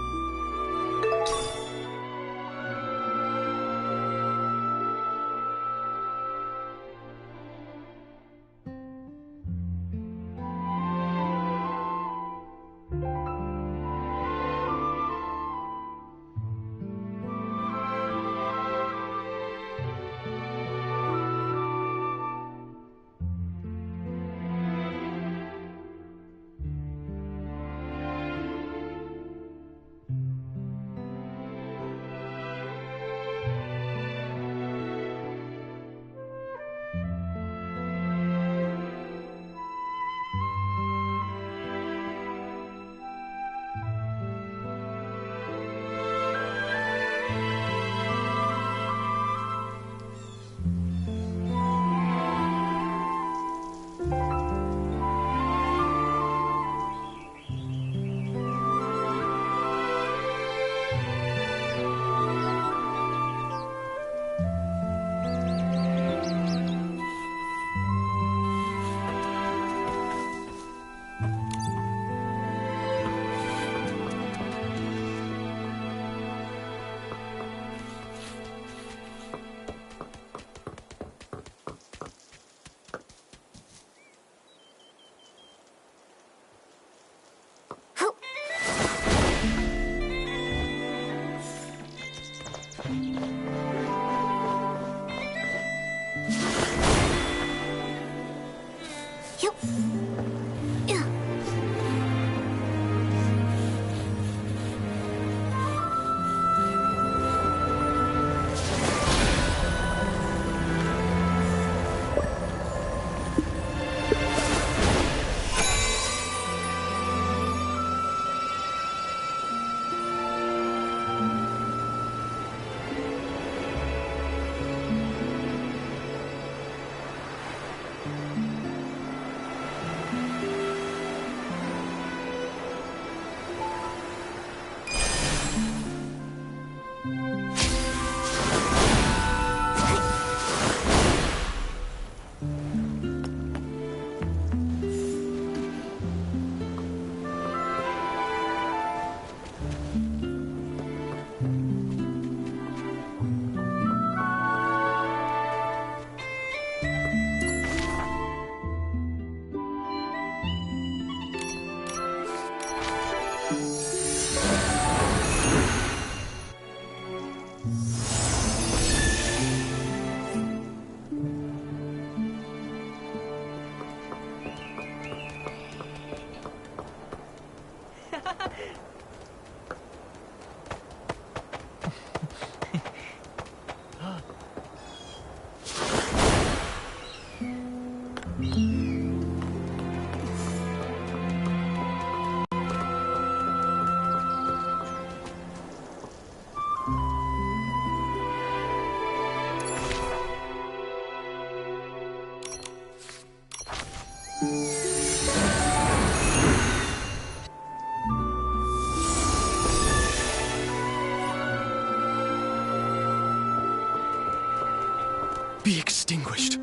Be extinguished,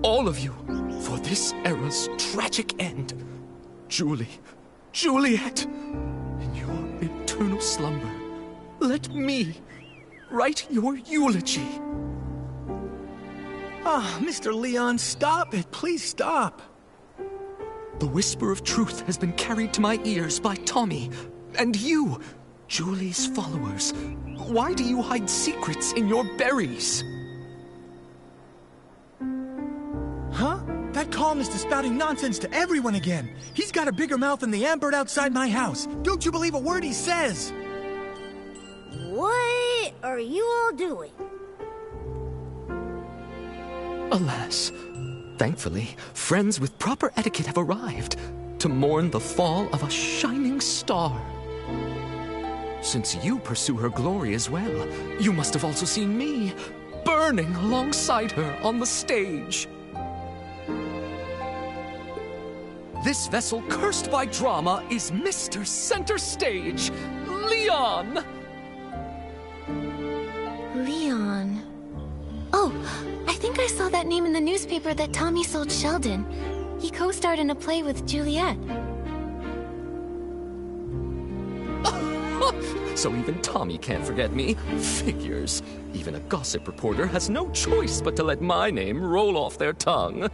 all of you, for this era's tragic end. Julie, Juliet, in your eternal slumber, let me write your eulogy. Ah, Mr. Leon, stop it. Please stop. The whisper of truth has been carried to my ears by Tommy, and you, Julie's followers. Why do you hide secrets in your berries? Huh? That columnist is spouting nonsense to everyone again. He's got a bigger mouth than the ambird outside my house. Don't you believe a word he says? What are you all doing? Alas. Thankfully, friends with proper etiquette have arrived to mourn the fall of a shining star. Since you pursue her glory as well, you must have also seen me burning alongside her on the stage. This vessel cursed by drama is Mr. Center Stage, Leon! Leon. Oh, I think I saw that name in the newspaper that Tommy sold Sheldon. He co-starred in a play with Juliet. So even Tommy can't forget me. Figures. Even a gossip reporter has no choice but to let my name roll off their tongue.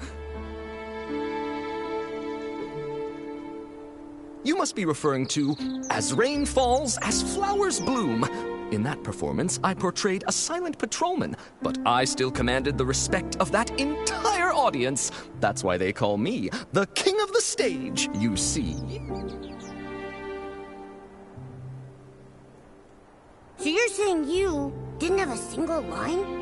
You must be referring to As Rain Falls, As Flowers Bloom. In that performance, I portrayed a silent patrolman, but I still commanded the respect of that entire audience. That's why they call me the king of the stage, you see. So you're saying you didn't have a single line?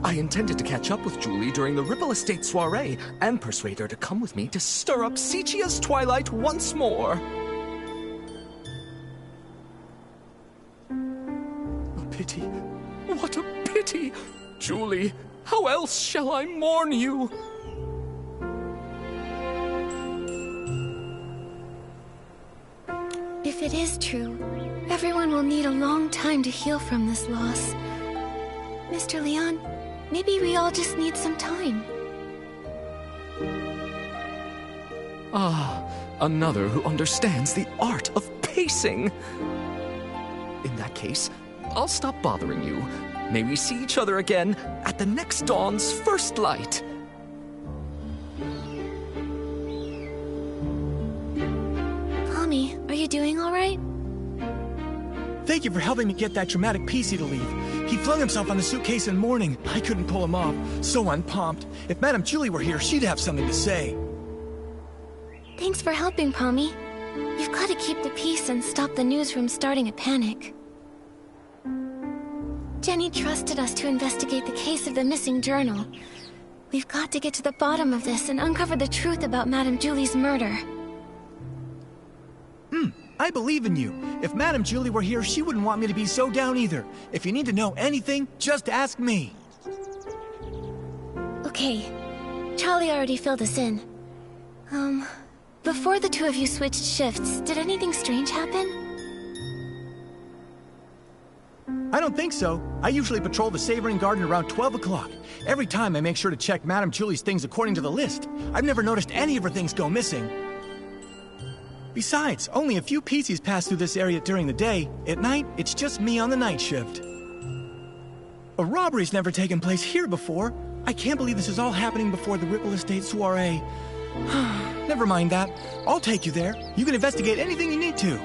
I intended to catch up with Julie during the Ripple Estate soiree and persuade her to come with me to stir up Sichia's twilight once more. A pity. What a pity! Julie, how else shall I mourn you? If it is true, everyone will need a long time to heal from this loss. Mr. Leon, maybe we all just need some time. Ah, another who understands the art of pacing. In that case, I'll stop bothering you. May we see each other again at the next dawn's first light. Tommy, are you doing all right? Thank you for helping me get that dramatic PC to leave. He flung himself on the suitcase in mourning. I couldn't pull him off. So unpumped. If Madame Julie were here, she'd have something to say. Thanks for helping, Pommy. You've got to keep the peace and stop the news from starting a panic. Jenny trusted us to investigate the case of the missing journal. We've got to get to the bottom of this and uncover the truth about Madame Julie's murder. I believe in you. If Madame Julie were here, she wouldn't want me to be so down either. If you need to know anything, just ask me. Okay. Charlie already filled us in. Before the two of you switched shifts, did anything strange happen? I don't think so. I usually patrol the Savoring Garden around 12 o'clock. Every time I make sure to check Madame Julie's things according to the list. I've never noticed any of her things go missing. Besides, only a few PCs pass through this area during the day. At night, it's just me on the night shift. A robbery's never taken place here before. I can't believe this is all happening before the Ripple Estate soiree. Never mind that. I'll take you there. You can investigate anything you need to.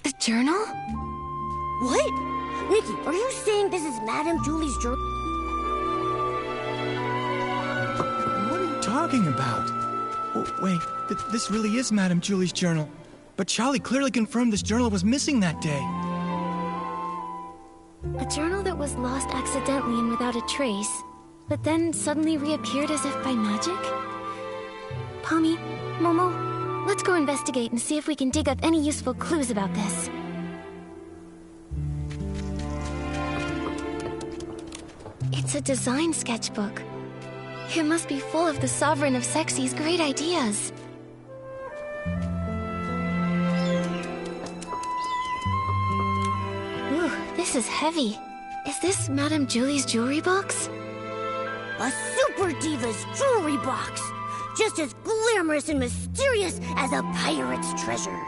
A journal? What? Nikki, are you saying this is Madame Julie's journal? What are you talking about? Oh, wait, this really is Madame Julie's journal. But Charlie clearly confirmed this journal was missing that day. A journal that was lost accidentally and without a trace, but then suddenly reappeared as if by magic? Pommy, Momo, let's go investigate and see if we can dig up any useful clues about this. It's a design sketchbook. It must be full of the Sovereign of Sexy's great ideas. Ooh, this is heavy. Is this Madame Julie's jewelry box? A super diva's jewelry box! Just as glamorous and mysterious as a pirate's treasure.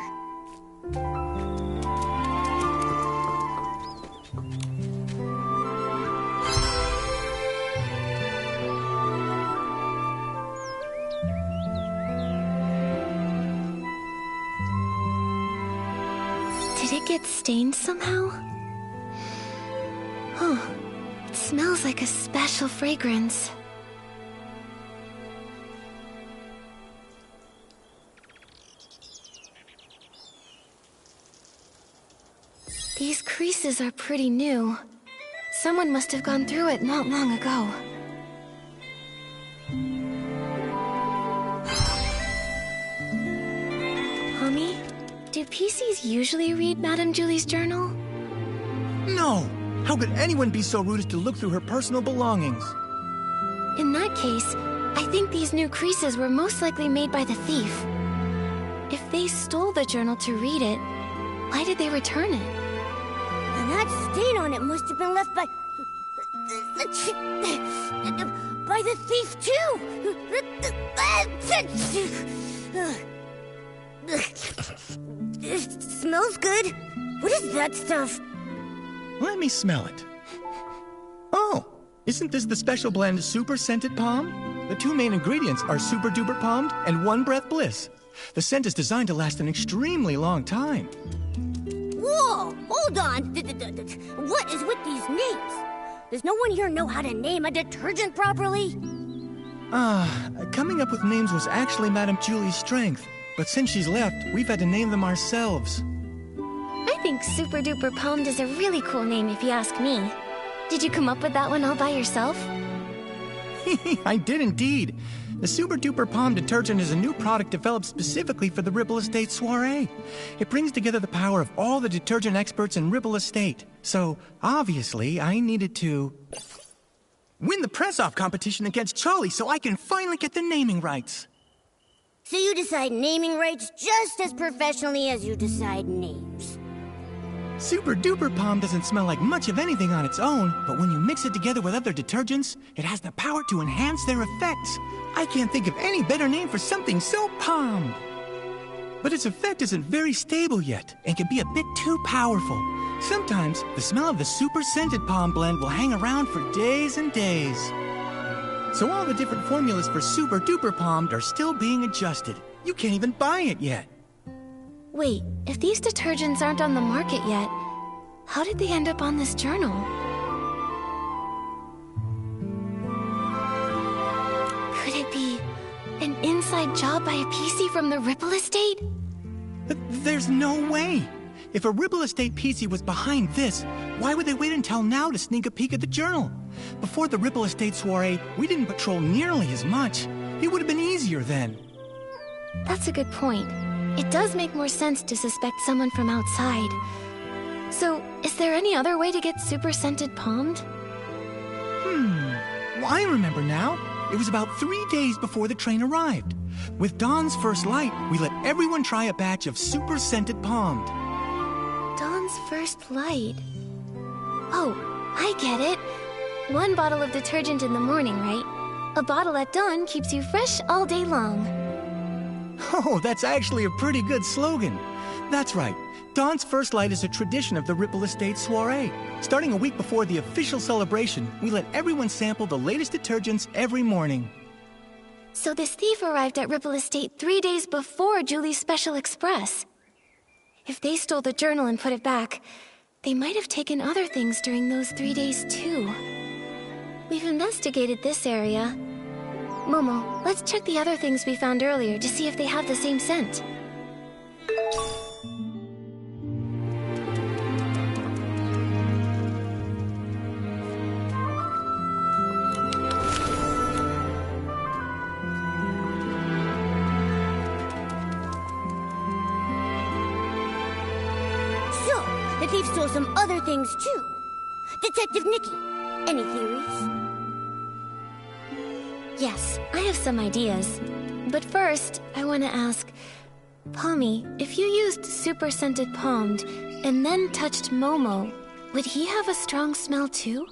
Did it get stained somehow? Huh. It smells like a special fragrance. These creases are pretty new. Someone must have gone through it not long ago. Homie, do PCs usually read Madame Julie's journal? No! How could anyone be so rude as to look through her personal belongings? In that case, I think these new creases were most likely made by the thief. If they stole the journal to read it, why did they return it? And that stain on it must have been left by the thief too. It smells good. What is that stuff? Let me smell it. Oh, isn't this the special blend Super Scented Palm? The two main ingredients are Super Duper Palmed and One Breath Bliss. The scent is designed to last an extremely long time. Whoa, hold on. What is with these names? Does no one here know how to name a detergent properly? Coming up with names was actually Madame Julie's strength. But since she's left, we've had to name them ourselves. I think Super Duper Palmed is a really cool name if you ask me. Did you come up with that one all by yourself? I did indeed. The Super Duper Palm detergent is a new product developed specifically for the Ripple Estate soiree. It brings together the power of all the detergent experts in Ripple Estate. So, obviously, I needed to win the press-off competition against Charlie so I can finally get the naming rights. So you decide naming rights just as professionally as you decide names. Super Duper Palm doesn't smell like much of anything on its own, but when you mix it together with other detergents, it has the power to enhance their effects. I can't think of any better name for something so palmed. But its effect isn't very stable yet, and can be a bit too powerful. Sometimes, the smell of the Super Scented Palm blend will hang around for days and days. So all the different formulas for Super Duper Palmed are still being adjusted. You can't even buy it yet. Wait, if these detergents aren't on the market yet, how did they end up on this journal? Could it be an inside job by a PC from the Ripple Estate? There's no way. If a Ripple Estate PC was behind this, why would they wait until now to sneak a peek at the journal? Before the Ripple Estate soiree, we didn't patrol nearly as much. It would have been easier then. That's a good point. It does make more sense to suspect someone from outside. So, is there any other way to get Super Scented Palmed? Well, I remember now. It was about 3 days before the train arrived. With dawn's first light, we let everyone try a batch of Super Scented Palmed. Dawn's first light. Oh, I get it. 1 bottle of detergent in the morning, right? A bottle at dawn keeps you fresh all day long. Oh, that's actually a pretty good slogan. That's right. Dawn's First Light is a tradition of the Ripple Estate soiree. Starting a week before the official celebration, we let everyone sample the latest detergents every morning. So this thief arrived at Ripple Estate 3 days before Julie's Special Express. If they stole the journal and put it back, they might have taken other things during those 3 days too. We've investigated this area. Momo, let's check the other things we found earlier to see if they have the same scent. The thief stole some other things, too. Detective Nikki, any theories? Yes, I have some ideas. But first, I want to ask... Palmy, if you used Super Scented Palmed and then touched Momo, would he have a strong smell too?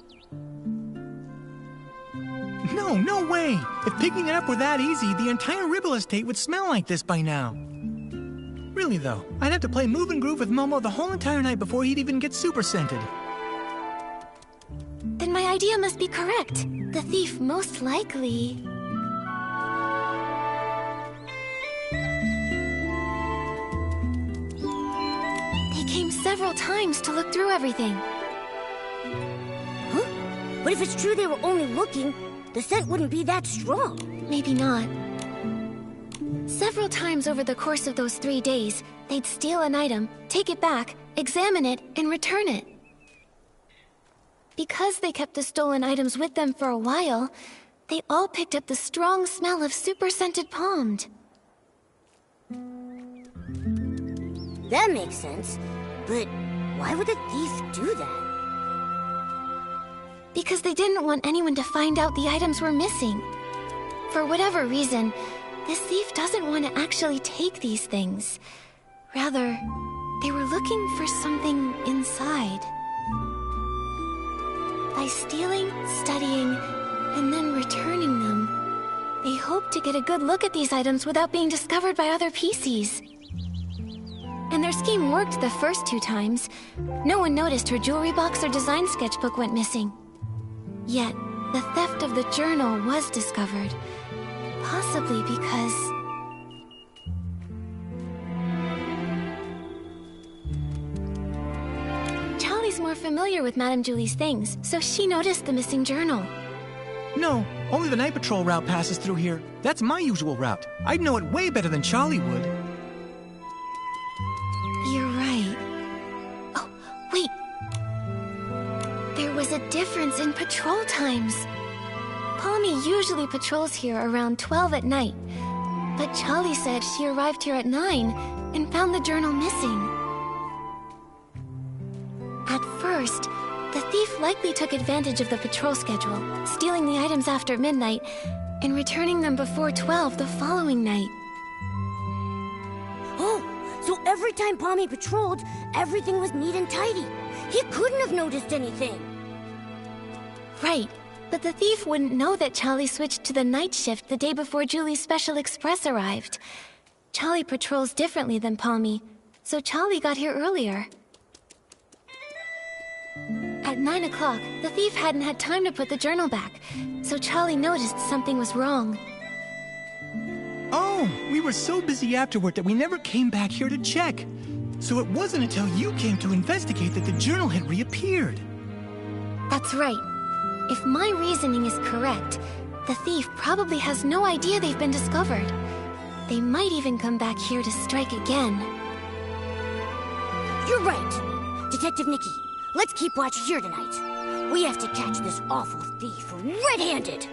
No way! If picking it up were that easy, the entire Ribble estate would smell like this by now. Really, though, I'd have to play Move and Groove with Momo the whole entire night before he'd even get super scented. Then my idea must be correct. The thief most likely... They came several times to look through everything. Huh? But if it's true they were only looking, the scent wouldn't be that strong. Maybe not. Several times over the course of those 3 days, they'd steal an item, take it back, examine it, and return it. Because they kept the stolen items with them for a while, they all picked up the strong smell of Super Scented Palmed. That makes sense. But why would the thief do that? Because they didn't want anyone to find out the items were missing. For whatever reason, this thief doesn't want to actually take these things. Rather, they were looking for something inside. By stealing, studying, and then returning them, they hoped to get a good look at these items without being discovered by other PCs. And their scheme worked the first 2 times. No one noticed her jewelry box or design sketchbook went missing. Yet, the theft of the journal was discovered. Possibly because... Charlie's more familiar with Madame Julie's things, so she noticed the missing journal. No, only the night patrol route passes through here. That's my usual route. I'd know it way better than Charlie would. You're right. Oh, wait. There was a difference in patrol times. Palmy usually patrols here around 12 at night, but Charlie said she arrived here at 9 and found the journal missing. At first, the thief likely took advantage of the patrol schedule, stealing the items after midnight and returning them before 12 the following night. Oh, so every time Palmy patrolled, everything was neat and tidy. He couldn't have noticed anything. Right. But the thief wouldn't know that Charlie switched to the night shift the day before Julie's special express arrived. Charlie patrols differently than Palmy, so Charlie got here earlier. At 9 o'clock, the thief hadn't had time to put the journal back, so Charlie noticed something was wrong. Oh, we were so busy afterward that we never came back here to check. So it wasn't until you came to investigate that the journal had reappeared. That's right. If my reasoning is correct, the thief probably has no idea they've been discovered. They might even come back here to strike again. You're right. Detective Nikki, let's keep watch here tonight. We have to catch this awful thief red-handed.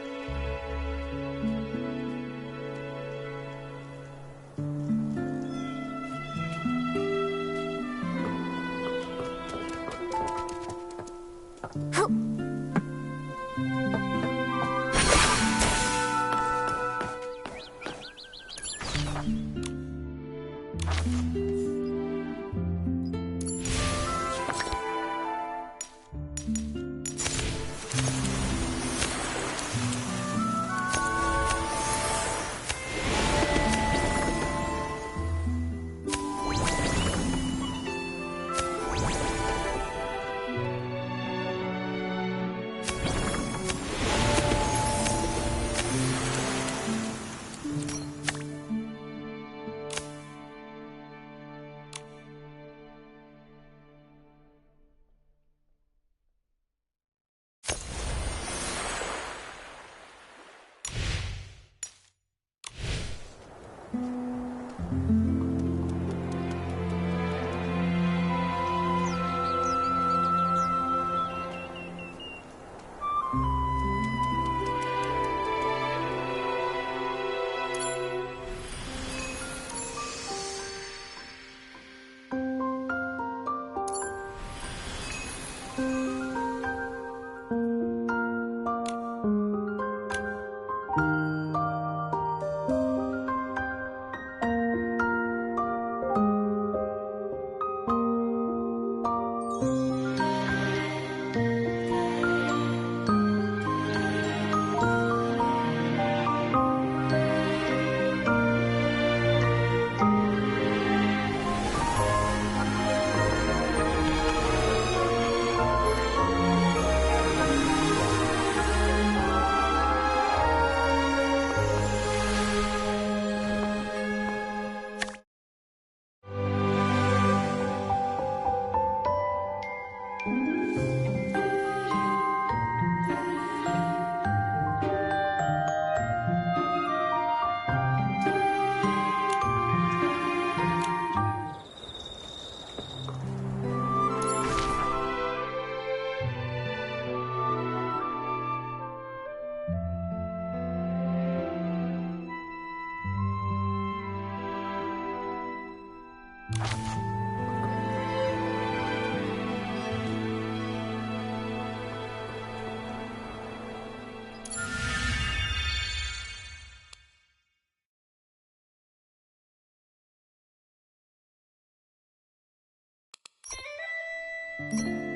Huh?